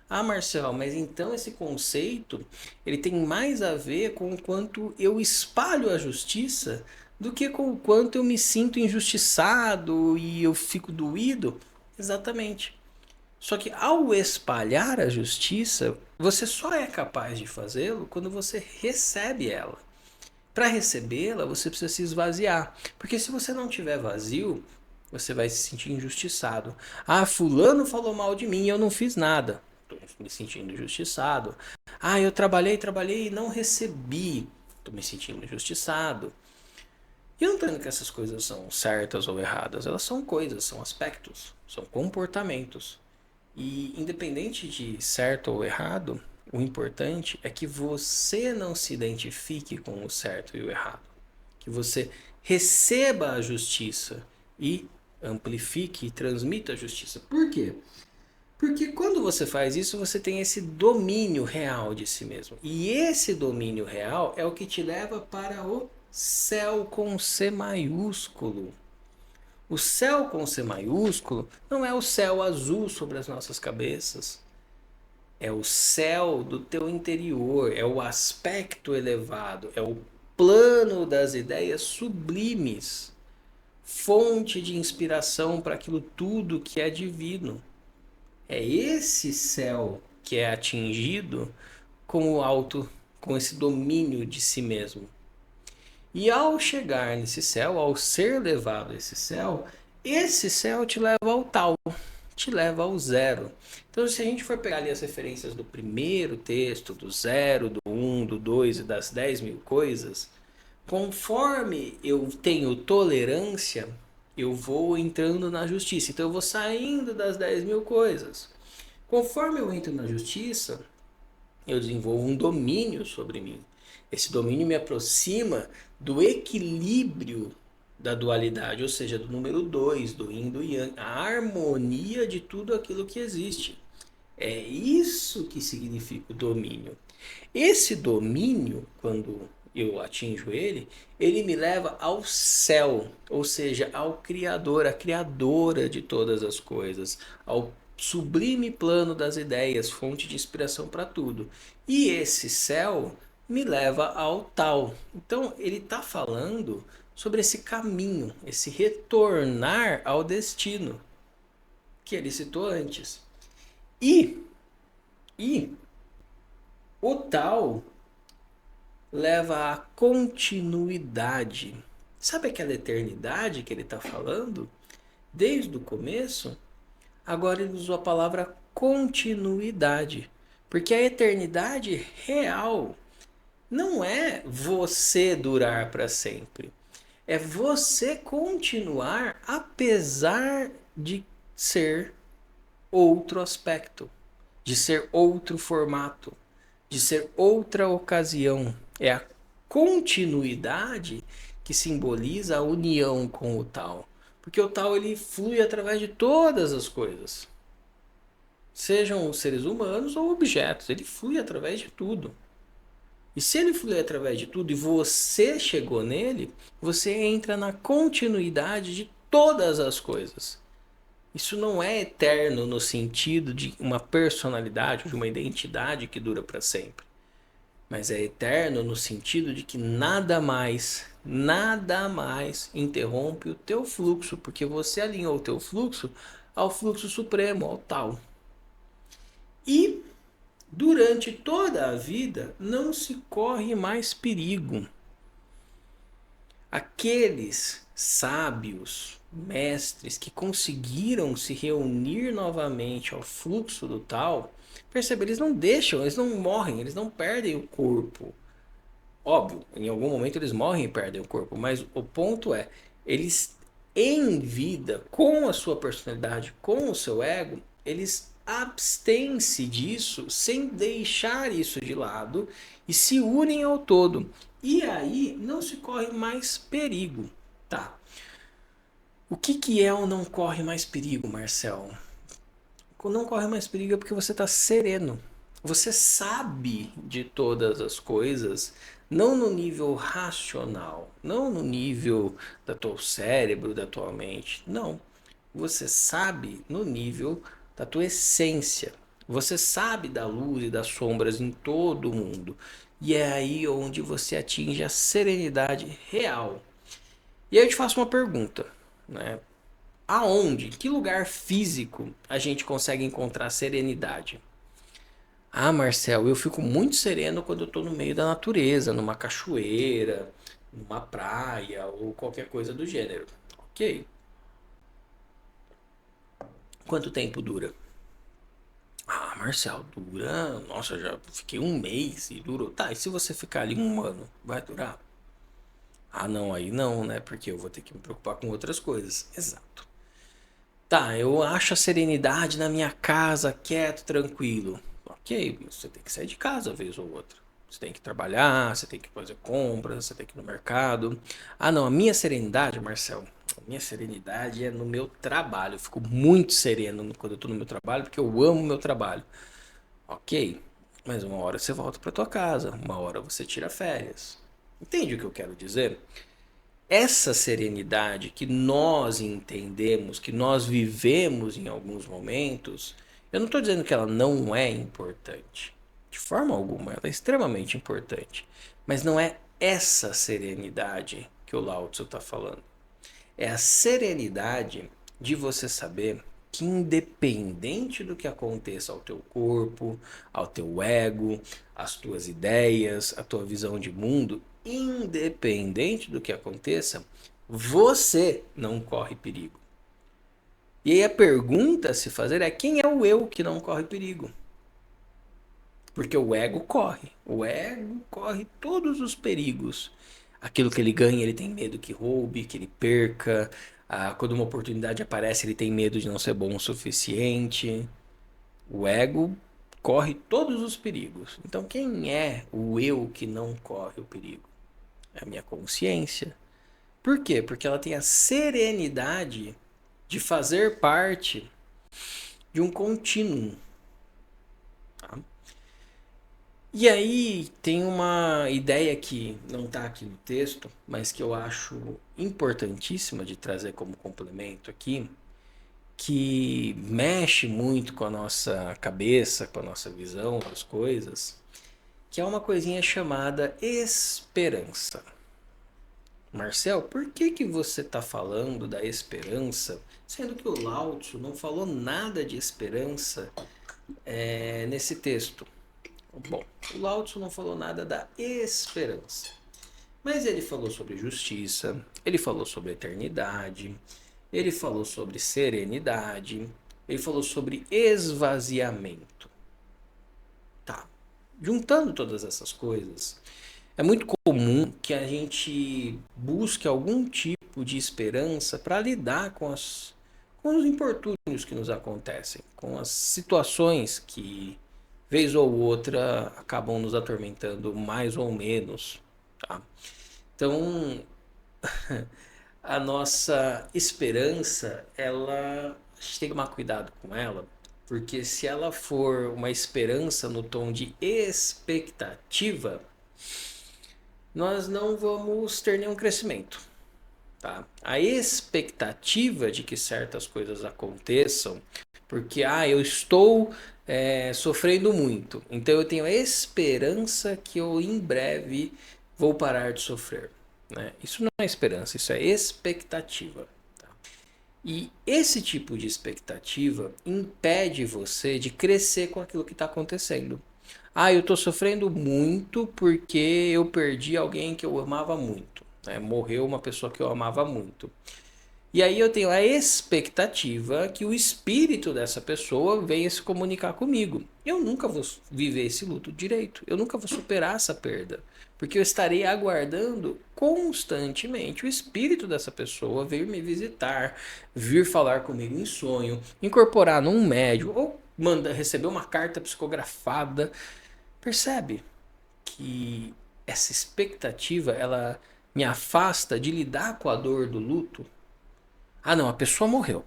Ah, Marcel, mas então esse conceito ele tem mais a ver com o quanto eu espalho a justiça do que com o quanto eu me sinto injustiçado e eu fico doído? Exatamente. Só que ao espalhar a justiça, você só é capaz de fazê-lo quando você recebe ela. Para recebê-la, você precisa se esvaziar. Porque se você não tiver vazio, você vai se sentir injustiçado. Ah, fulano falou mal de mim e eu não fiz nada. Estou me sentindo injustiçado. Ah, eu trabalhei e não recebi. Estou me sentindo injustiçado. E eu não estou dizendo que essas coisas são certas ou erradas. Elas são coisas, são aspectos, são comportamentos. E independente de certo ou errado, o importante é que você não se identifique com o certo e o errado. Que você receba a justiça e amplifique e transmita a justiça. Por quê? Porque quando você faz isso, você tem esse domínio real de si mesmo. E esse domínio real é o que te leva para o céu com C maiúsculo. O céu com C maiúsculo não é o céu azul sobre as nossas cabeças. É o céu do teu interior, é o aspecto elevado, é o plano das ideias sublimes, fonte de inspiração para aquilo tudo que é divino. É esse céu que é atingido com o alto, com esse domínio de si mesmo. E ao chegar nesse céu, ao ser levado a esse céu te leva ao tal, te leva ao zero. Então, se a gente for pegar ali as referências do primeiro texto, do zero, do um, do dois e das 10.000 coisas, conforme eu tenho tolerância, eu vou entrando na justiça. Então, eu vou saindo das 10.000 coisas. Conforme eu entro na justiça, eu desenvolvo um domínio sobre mim. Esse domínio me aproxima do equilíbrio da dualidade, ou seja, do número 2, do yin e do yang, a harmonia de tudo aquilo que existe. É isso que significa o domínio. Esse domínio, quando eu atinjo ele, ele me leva ao céu, ou seja, ao Criador, a Criadora de todas as coisas, ao sublime plano das ideias, fonte de inspiração para tudo. E esse céu me leva ao tal. Então, ele está falando sobre esse caminho, esse retornar ao destino que ele citou antes. E, e o tal leva à continuidade. Sabe aquela eternidade que ele está falando? Desde o começo, agora ele usou a palavra continuidade. Porque a eternidade real não é você durar para sempre. É você continuar apesar de ser outro aspecto, de ser outro formato, de ser outra ocasião. É a continuidade que simboliza a união com o tal. Porque o tal ele flui através de todas as coisas. Sejam os seres humanos ou objetos, ele flui através de tudo. E se ele flui através de tudo e você chegou nele, você entra na continuidade de todas as coisas. Isso não é eterno no sentido de uma personalidade, de uma identidade que dura para sempre. mas é eterno no sentido de que nada mais interrompe o teu fluxo, porque você alinhou o teu fluxo ao fluxo supremo, ao tal. E durante toda a vida não se corre mais perigo. Aqueles sábios, mestres que conseguiram se reunir novamente ao fluxo do tal, percebe, eles não deixam, eles não morrem, eles não perdem o corpo. Óbvio, em algum momento eles morrem e perdem o corpo, mas o ponto é, eles em vida, com a sua personalidade, com o seu ego, eles abstêm-se disso sem deixar isso de lado e se unem ao todo. E aí não se corre mais perigo, tá? O que é o não corre mais perigo, Marcel? Não corre mais perigo é porque você está sereno. Você sabe de todas as coisas, não no nível racional, não no nível do teu cérebro, da tua mente. Não. Você sabe no nível da tua essência. Você sabe da luz e das sombras em todo o mundo. E é aí onde você atinge a serenidade real. E aí eu te faço uma pergunta, né? Aonde, em que lugar físico a gente consegue encontrar serenidade? Ah, Marcel, eu fico muito sereno quando eu estou no meio da natureza, numa cachoeira, numa praia ou qualquer coisa do gênero. Ok. Quanto tempo dura? Ah, Marcel, dura. Nossa, já fiquei um mês e durou. Tá, e se você ficar ali um ano, vai durar? Ah, não, aí não, né? Porque eu vou ter que me preocupar com outras coisas. Exato. Tá, eu acho a serenidade na minha casa, quieto, tranquilo. Ok, você tem que sair de casa uma vez ou outra. Você tem que trabalhar, você tem que fazer compras, você tem que ir no mercado. Ah, não, a minha serenidade, Marcel, a minha serenidade é no meu trabalho. Eu fico muito sereno quando eu tô no meu trabalho, porque eu amo o meu trabalho. Ok, mas uma hora você volta para tua casa, uma hora você tira férias. Entende o que eu quero dizer? Essa serenidade que nós entendemos, que nós vivemos em alguns momentos, eu não estou dizendo que ela não é importante. De forma alguma, ela é extremamente importante. Mas não é essa serenidade que o Lao Tzu está falando. É a serenidade de você saber que, independente do que aconteça ao teu corpo, ao teu ego, às tuas ideias, à tua visão de mundo, independente do que aconteça, você não corre perigo. E aí a pergunta a se fazer é: quem é o eu que não corre perigo? Porque o ego corre. O ego corre todos os perigos. Aquilo que ele ganha, ele tem medo que roube, que ele perca. Ah, quando uma oportunidade aparece, ele tem medo de não ser bom o suficiente. O ego corre todos os perigos. Então, quem é o eu que não corre o perigo? É a minha consciência. Por quê? Porque ela tem a serenidade de fazer parte de um contínuo. Tá? E aí tem uma ideia que não está aqui no texto, mas que eu acho importantíssima de trazer como complemento aqui, que mexe muito com a nossa cabeça, com a nossa visão das coisas, que é uma coisinha chamada esperança. Marcel, por que você está falando da esperança, sendo que o Lao Tzu não falou nada de esperança nesse texto? Bom, o Lao Tzu não falou nada da esperança. Mas ele falou sobre justiça, ele falou sobre eternidade, ele falou sobre serenidade, ele falou sobre esvaziamento. Tá. Juntando todas essas coisas, é muito comum que a gente busque algum tipo de esperança para lidar com os infortúnios que nos acontecem, com as situações que, vez ou outra, acabam nos atormentando mais ou menos. Tá? Então, a nossa esperança, a gente tem que tomar cuidado com ela, porque se ela for uma esperança no tom de expectativa, nós não vamos ter nenhum crescimento. Tá? A expectativa de que certas coisas aconteçam, porque eu estou sofrendo muito. Então eu tenho a esperança que eu em breve vou parar de sofrer. Né? Isso não é esperança, isso é expectativa. Tá? E esse tipo de expectativa impede você de crescer com aquilo que está acontecendo. Ah, eu estou sofrendo muito porque eu perdi alguém que eu amava muito. Né? Morreu uma pessoa que eu amava muito. E aí eu tenho a expectativa que o espírito dessa pessoa venha se comunicar comigo. Eu nunca vou viver esse luto direito. Eu nunca vou superar essa perda. Porque eu estarei aguardando constantemente o espírito dessa pessoa vir me visitar, vir falar comigo em sonho, incorporar num médium ou receber uma carta psicografada. Percebe que essa expectativa ela me afasta de lidar com a dor do luto? Ah, não, a pessoa morreu,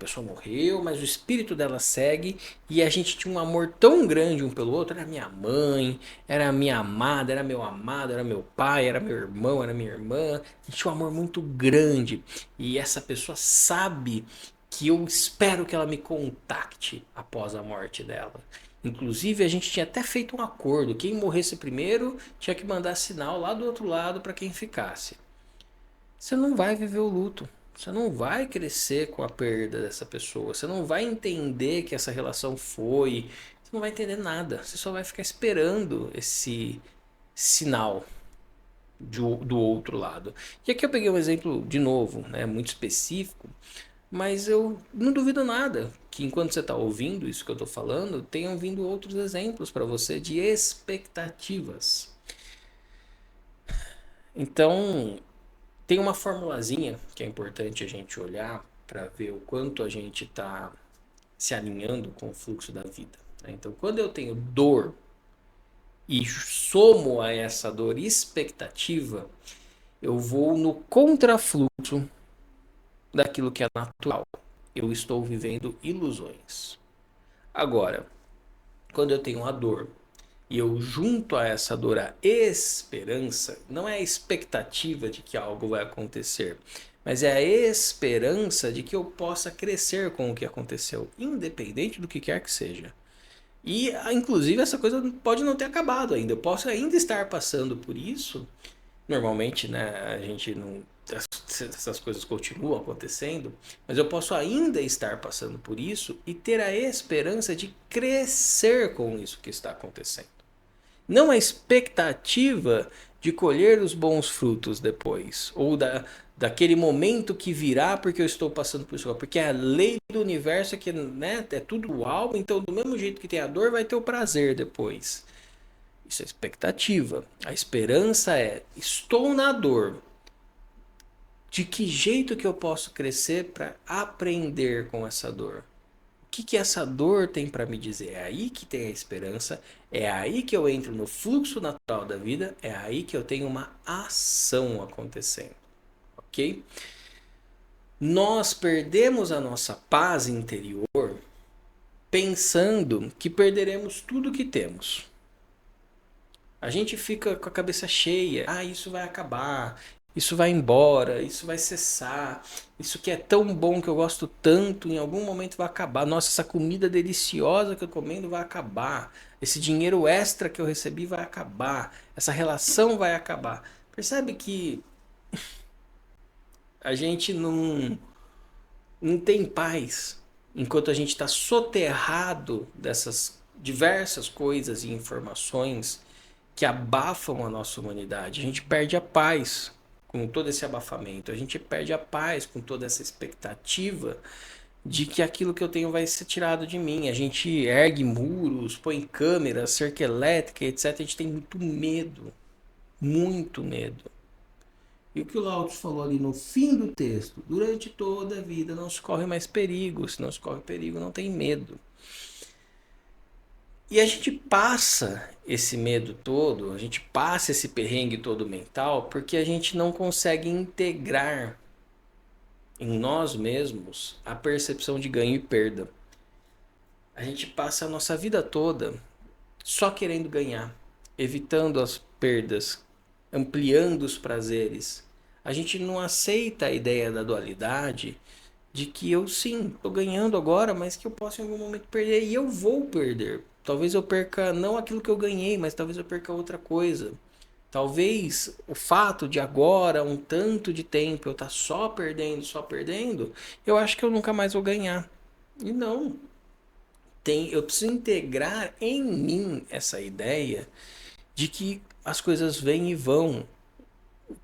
mas o espírito dela segue e a gente tinha um amor tão grande um pelo outro. Era minha mãe, era minha amada, era meu amado, era meu pai, era meu irmão, era minha irmã. A gente tinha um amor muito grande e essa pessoa sabe que eu espero que ela me contacte após a morte dela. Inclusive, a gente tinha até feito um acordo: quem morresse primeiro tinha que mandar sinal lá do outro lado para quem ficasse. Você não vai viver o luto. Você não vai crescer com a perda dessa pessoa. Você não vai entender que essa relação foi. Você não vai entender nada. Você só vai ficar esperando esse sinal do outro lado. E aqui eu peguei um exemplo de novo, né, muito específico, mas eu não duvido nada que enquanto você está ouvindo isso que eu estou falando, tenham vindo outros exemplos para você de expectativas. Então, tem uma formulazinha que é importante a gente olhar para ver o quanto a gente está se alinhando com o fluxo da vida. Né? Então, quando eu tenho dor e somo a essa dor expectativa, eu vou no contrafluxo daquilo que é natural. Eu estou vivendo ilusões. Agora, quando eu tenho a dor e eu junto a essa dor a esperança, não é a expectativa de que algo vai acontecer, mas é a esperança de que eu possa crescer com o que aconteceu, independente do que quer que seja. E, inclusive, essa coisa pode não ter acabado ainda. Eu posso ainda estar passando por isso. Normalmente, né, a gente não. Essas coisas continuam acontecendo, mas eu posso ainda estar passando por isso e ter a esperança de crescer com isso que está acontecendo. Não a expectativa de colher os bons frutos depois, ou daquele momento que virá porque eu estou passando por isso. Porque a lei do universo é que, né, é tudo igual, então do mesmo jeito que tem a dor, vai ter o prazer depois. Isso é expectativa. A esperança é: estou na dor. De que jeito que eu posso crescer para aprender com essa dor? O que essa dor tem para me dizer? É aí que tem a esperança, é aí que eu entro no fluxo natural da vida, é aí que eu tenho uma ação acontecendo, ok? Nós perdemos a nossa paz interior pensando que perderemos tudo que temos. A gente fica com a cabeça cheia. Ah, isso vai acabar. Isso vai embora. Isso vai cessar. Isso que é tão bom, que eu gosto tanto, em algum momento vai acabar. Nossa, essa comida deliciosa que eu comendo vai acabar. Esse dinheiro extra que eu recebi vai acabar. Essa relação vai acabar. Percebe que a gente não tem paz enquanto a gente está soterrado dessas diversas coisas e informações que abafam a nossa humanidade. A gente perde a paz com todo esse abafamento. A gente perde a paz com toda essa expectativa de que aquilo que eu tenho vai ser tirado de mim. A gente ergue muros, põe câmeras, cerca elétrica, etc. A gente tem muito medo. Muito medo. E o que o Lao Tzu falou ali no fim do texto: durante toda a vida não se corre mais perigo. Se não se corre perigo, não tem medo. E a gente passa esse medo todo, a gente passa esse perrengue todo mental, porque a gente não consegue integrar em nós mesmos a percepção de ganho e perda. A gente passa a nossa vida toda só querendo ganhar, evitando as perdas, ampliando os prazeres. A gente não aceita a ideia da dualidade, de que eu sim, estou ganhando agora, mas que eu posso em algum momento perder, e eu vou perder. Talvez eu perca não aquilo que eu ganhei, mas talvez eu perca outra coisa. Talvez o fato de agora, um tanto de tempo, eu estar só perdendo, eu acho que eu nunca mais vou ganhar. E não. Eu preciso integrar em mim essa ideia de que as coisas vêm e vão.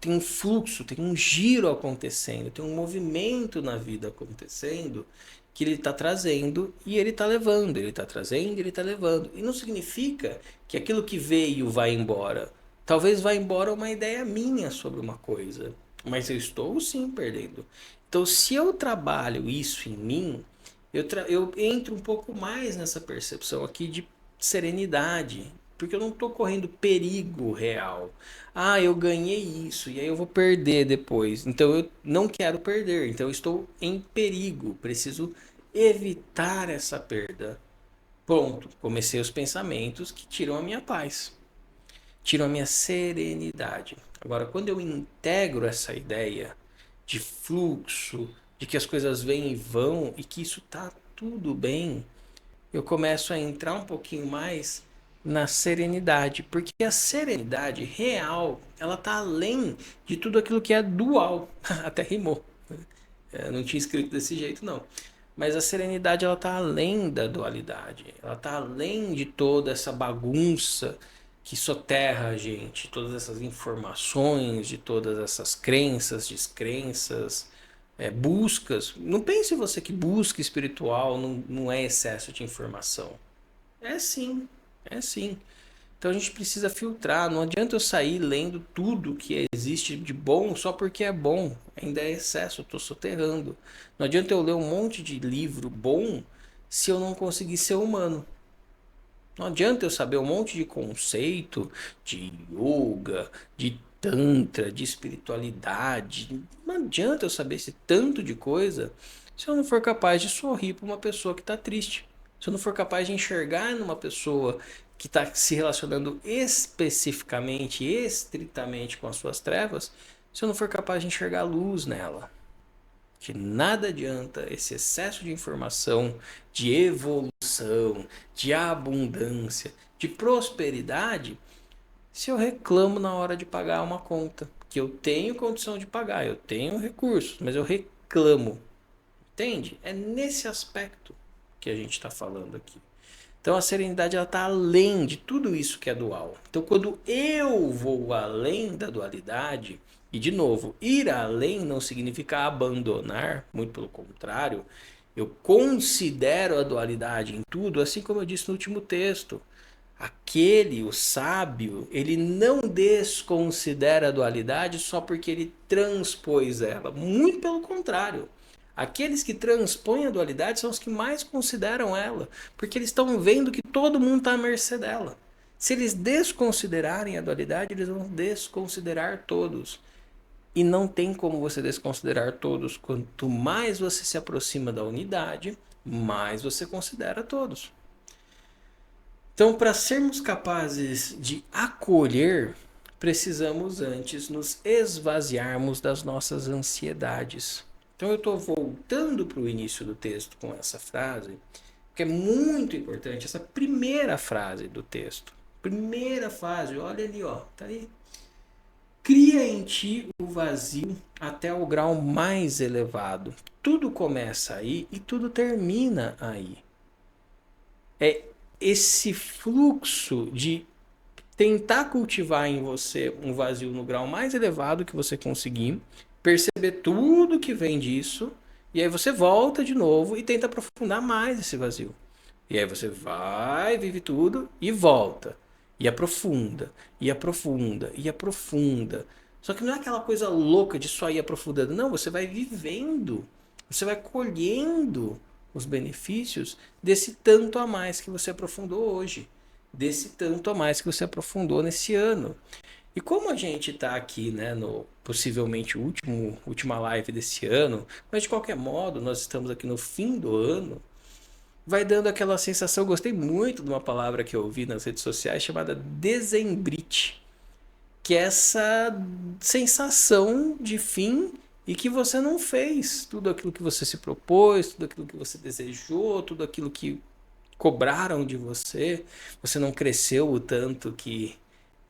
Tem um fluxo, tem um giro acontecendo, tem um movimento na vida acontecendo que ele está trazendo e ele está levando, ele está trazendo, ele está levando. E não significa que aquilo que veio vai embora. Talvez vá embora uma ideia minha sobre uma coisa, mas eu estou sim perdendo. Então, se eu trabalho isso em mim, eu entro um pouco mais nessa percepção aqui de serenidade, porque eu não estou correndo perigo real. Ah, eu ganhei isso e aí eu vou perder depois. Então eu não quero perder. Então eu estou em perigo. Preciso evitar essa perda. Pronto, comecei os pensamentos que tiram a minha paz, tiram a minha serenidade. Agora, quando eu integro essa ideia de fluxo, de que as coisas vêm e vão e que isso tá tudo bem, eu começo a entrar um pouquinho mais na serenidade, porque a serenidade real, ela tá além de tudo aquilo que é dual. Até rimou. Não tinha escrito desse jeito, não. Mas a serenidade, ela tá além da dualidade. Ela tá além de toda essa bagunça que soterra a gente, todas essas informações, de todas essas crenças, descrenças, buscas. Não pense você que busca espiritual não é excesso de informação. É sim, é sim. Então a gente precisa filtrar. Não adianta eu sair lendo tudo que existe de bom só porque é bom. Ainda é excesso, eu estou soterrando. Não adianta eu ler um monte de livro bom se eu não conseguir ser humano. Não adianta eu saber um monte de conceito de yoga, de tantra, de espiritualidade. Não adianta eu saber esse tanto de coisa se eu não for capaz de sorrir para uma pessoa que está triste. Se eu não for capaz de enxergar numa pessoa que está se relacionando especificamente, estritamente com as suas trevas, se eu não for capaz de enxergar luz nela. Que nada adianta esse excesso de informação, de evolução, de abundância, de prosperidade, se eu reclamo na hora de pagar uma conta. Que eu tenho condição de pagar, eu tenho recursos, mas eu reclamo. Entende? É nesse aspecto que a gente está falando aqui. Então a serenidade ela está além de tudo isso que é dual. Então quando eu vou além da dualidade, e de novo, ir além não significa abandonar, muito pelo contrário, eu considero a dualidade em tudo, assim como eu disse no último texto. Aquele, o sábio, ele não desconsidera a dualidade só porque ele transpôs ela. Muito pelo contrário. Aqueles que transpõem a dualidade são os que mais consideram ela, porque eles estão vendo que todo mundo está à mercê dela. Se eles desconsiderarem a dualidade, eles vão desconsiderar todos. E não tem como você desconsiderar todos. Quanto mais você se aproxima da unidade, mais você considera todos. Então, para sermos capazes de acolher, precisamos antes nos esvaziarmos das nossas ansiedades. Então, eu estou voltando para o início do texto com essa frase, que é muito importante, essa primeira frase do texto. Primeira frase, olha ali, ó, tá aí. Cria em ti o vazio até o grau mais elevado. Tudo começa aí e tudo termina aí. É esse fluxo de tentar cultivar em você um vazio no grau mais elevado que você conseguir, perceber tudo que vem disso, e aí você volta de novo e tenta aprofundar mais esse vazio. E aí você vai, vive tudo e volta. E aprofunda, e aprofunda, e aprofunda. Só que não é aquela coisa louca de só ir aprofundando. Não, você vai vivendo. Você vai colhendo os benefícios desse tanto a mais que você aprofundou hoje. Desse tanto a mais que você aprofundou nesse ano. E como a gente está aqui, né, no possivelmente última live desse ano, mas de qualquer modo, nós estamos aqui no fim do ano, vai dando aquela sensação. Gostei muito de uma palavra que eu ouvi nas redes sociais chamada dezembrite, que é essa sensação de fim e que você não fez tudo aquilo que você se propôs, tudo aquilo que você desejou, tudo aquilo que cobraram de você, você não cresceu o tanto que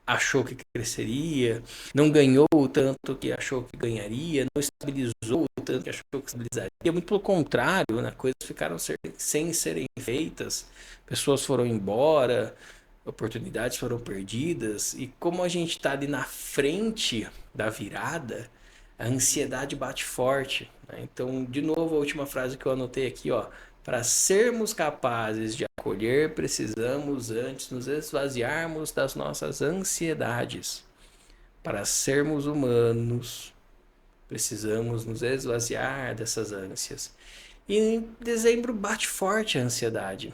achou que cresceria, não ganhou o tanto que achou que ganharia, não estabilizou o tanto que achou que estabilizaria. Muito pelo contrário, né? Coisas ficaram sem serem feitas, pessoas foram embora, oportunidades foram perdidas, e como a gente está ali na frente da virada, a ansiedade bate forte, né? Então, de novo, a última frase que eu anotei aqui, ó. Para sermos capazes de acolher, precisamos antes nos esvaziarmos das nossas ansiedades. Para sermos humanos, precisamos nos esvaziar dessas ânsias. E em dezembro bate forte a ansiedade,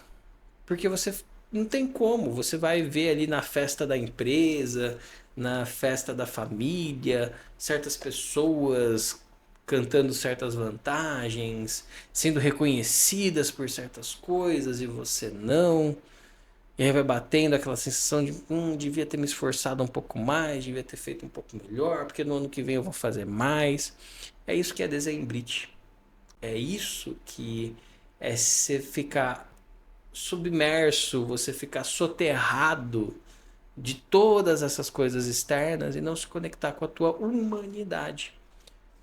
porque você não tem como, você vai ver ali na festa da empresa, na festa da família, certas pessoas cantando certas vantagens, sendo reconhecidas por certas coisas e você não. E aí vai batendo aquela sensação de, devia ter me esforçado um pouco mais, devia ter feito um pouco melhor, porque no ano que vem eu vou fazer mais. É isso que é dezembrite. É isso que é você ficar submerso, você ficar soterrado de todas essas coisas externas e não se conectar com a tua humanidade,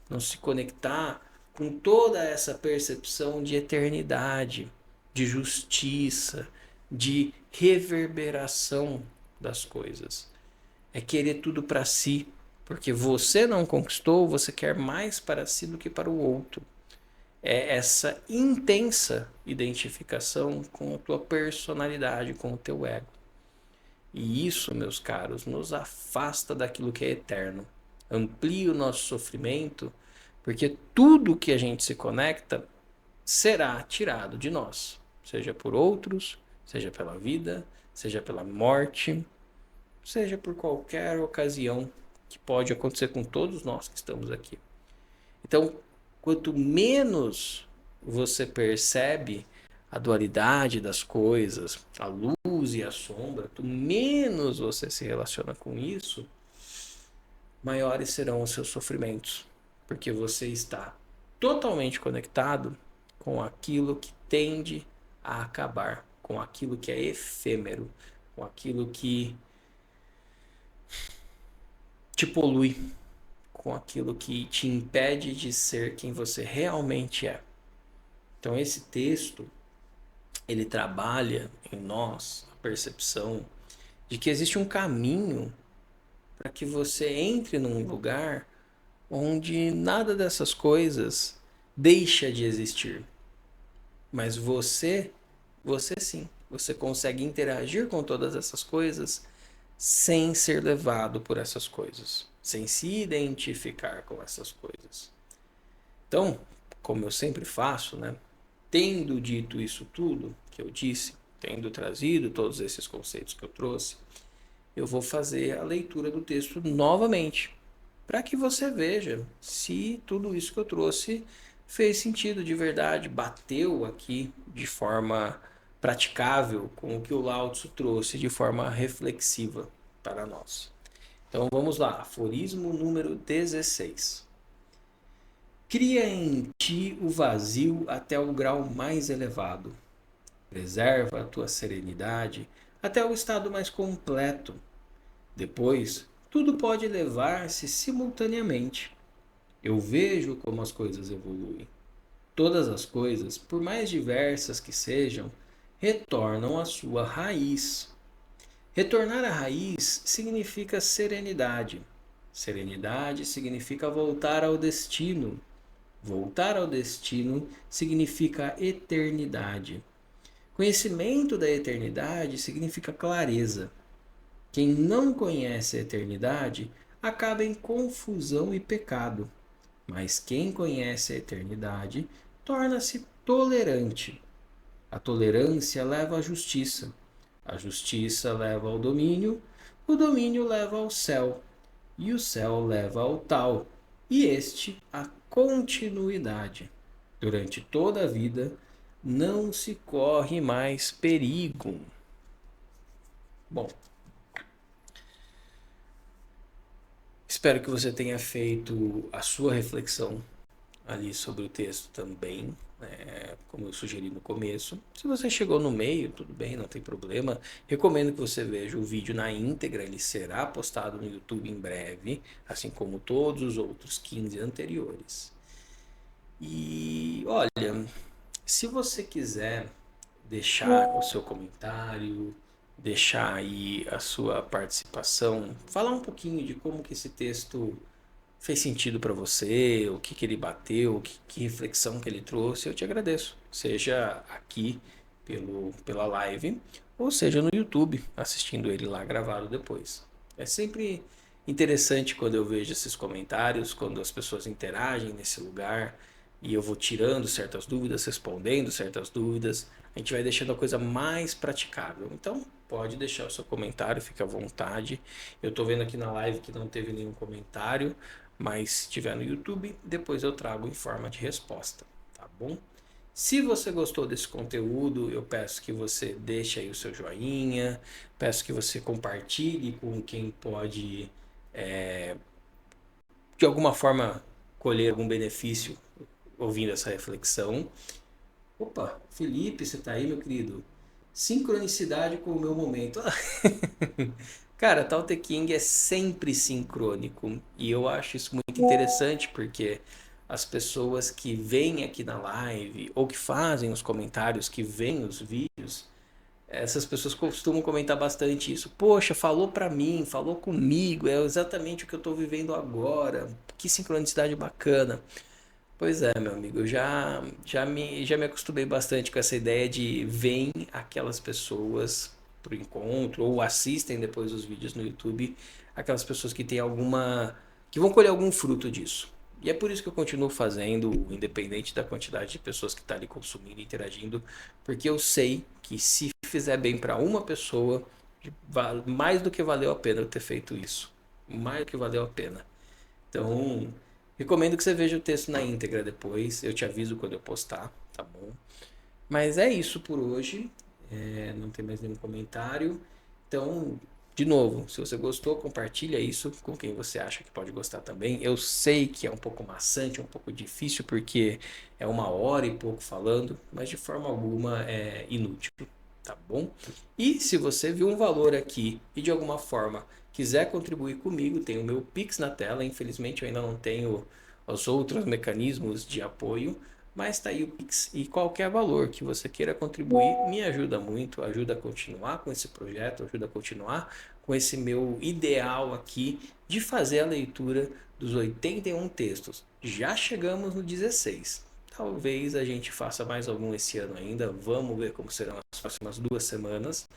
não se conectar com toda essa percepção de eternidade, de justiça, de reverberação das coisas. É querer tudo para si, porque você não conquistou, você quer mais para si do que para o outro. É essa intensa identificação com a tua personalidade, com o teu ego. E isso, meus caros, nos afasta daquilo que é eterno. Amplia o nosso sofrimento, porque tudo que a gente se conecta será tirado de nós, seja por outros, seja pela vida, seja pela morte, seja por qualquer ocasião que pode acontecer com todos nós que estamos aqui. Então, quanto menos você percebe a dualidade das coisas, a luz e a sombra, quanto menos você se relaciona com isso, maiores serão os seus sofrimentos, porque você está totalmente conectado com aquilo que tende a acabar, com aquilo que é efêmero, com aquilo que te polui, com aquilo que te impede de ser quem você realmente é. Então esse texto, ele trabalha em nós a percepção de que existe um caminho para que você entre num lugar onde nada dessas coisas deixa de existir. Mas você sim, você consegue interagir com todas essas coisas sem ser levado por essas coisas, sem se identificar com essas coisas. Então, como eu sempre faço, né? Tendo dito isso tudo que eu disse, tendo trazido todos esses conceitos que eu trouxe, eu vou fazer a leitura do texto novamente, para que você veja se tudo isso que eu trouxe fez sentido de verdade, bateu aqui de forma praticável com o que o Lao Tzu trouxe de forma reflexiva para nós. Então vamos lá, aforismo número 16. Cria em ti o vazio até o grau mais elevado. Preserva a tua serenidade até o estado mais completo. Depois, tudo pode levar-se simultaneamente. Eu vejo como as coisas evoluem. Todas as coisas, por mais diversas que sejam, retornam à sua raiz. Retornar à raiz significa serenidade. Serenidade significa voltar ao destino. Voltar ao destino significa eternidade. Conhecimento da eternidade significa clareza. Quem não conhece a eternidade acaba em confusão e pecado, mas quem conhece a eternidade torna-se tolerante. A tolerância leva à justiça, a justiça leva ao domínio, o domínio leva ao céu, e o céu leva ao tal, e este à continuidade. Durante toda a vida não se corre mais perigo. Bom, espero que você tenha feito a sua reflexão ali sobre o texto também, como eu sugeri no começo. Se você chegou no meio, tudo bem, não tem problema. Recomendo que você veja o vídeo na íntegra, ele será postado no YouTube em breve, assim como todos os outros 15 anteriores. E olha, se você quiser deixar o seu comentário, deixar aí a sua participação, falar um pouquinho de como que esse texto fez sentido para você, o que que ele bateu, que reflexão que ele trouxe, eu te agradeço. Seja aqui pela live, ou seja no YouTube, assistindo ele lá gravado depois. É sempre interessante quando eu vejo esses comentários, quando as pessoas interagem nesse lugar e eu vou tirando certas dúvidas, respondendo certas dúvidas, a gente vai deixando a coisa mais praticável. Então, pode deixar o seu comentário, fique à vontade. Eu estou vendo aqui na live que não teve nenhum comentário, mas se tiver no YouTube, depois eu trago em forma de resposta, tá bom? Se você gostou desse conteúdo, eu peço que você deixe aí o seu joinha, peço que você compartilhe com quem pode, de alguma forma, colher algum benefício ouvindo essa reflexão. Opa, Felipe, você tá aí, meu querido? Sincronicidade com o meu momento. Cara, Tao Te King é sempre sincrônico e eu acho isso muito interessante porque as pessoas que vêm aqui na live ou que fazem os comentários, que veem os vídeos, essas pessoas costumam comentar bastante isso. Poxa, falou pra mim, falou comigo, é exatamente o que eu tô vivendo agora. Que sincronicidade bacana. Pois é, meu amigo, eu já me acostumei bastante com essa ideia de vêm aquelas pessoas pro encontro ou assistem depois os vídeos no YouTube, aquelas pessoas que têm alguma, que vão colher algum fruto disso. E é por isso que eu continuo fazendo, independente da quantidade de pessoas que está ali consumindo, interagindo, porque eu sei que se fizer bem para uma pessoa, mais do que valeu a pena eu ter feito isso. Mais do que valeu a pena. Então, recomendo que você veja o texto na íntegra depois. Eu te aviso quando eu postar, tá bom? Mas é isso por hoje. Não tem mais nenhum comentário. Então, de novo, se você gostou, compartilha isso com quem você acha que pode gostar também. Eu sei que é um pouco maçante, um pouco difícil, porque é 1 hora e pouco falando, mas de forma alguma é inútil, tá bom? E se você viu um valor aqui e de alguma forma quiser contribuir comigo, tem o meu Pix na tela. Infelizmente eu ainda não tenho os outros mecanismos de apoio, mas está aí o Pix e qualquer valor que você queira contribuir me ajuda muito, ajuda a continuar com esse projeto, ajuda a continuar com esse meu ideal aqui de fazer a leitura dos 81 textos. Já chegamos no 16. Talvez a gente faça mais algum esse ano ainda. Vamos ver como serão as próximas 2 semanas.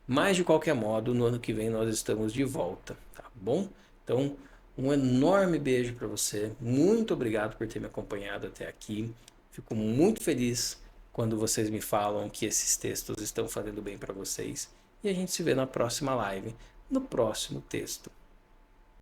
Mas de qualquer modo, no ano que vem nós estamos de volta, tá bom? Então, um enorme beijo para você. Muito obrigado por ter me acompanhado até aqui. Fico muito feliz quando vocês me falam que esses textos estão fazendo bem para vocês. E a gente se vê na próxima live, no próximo texto.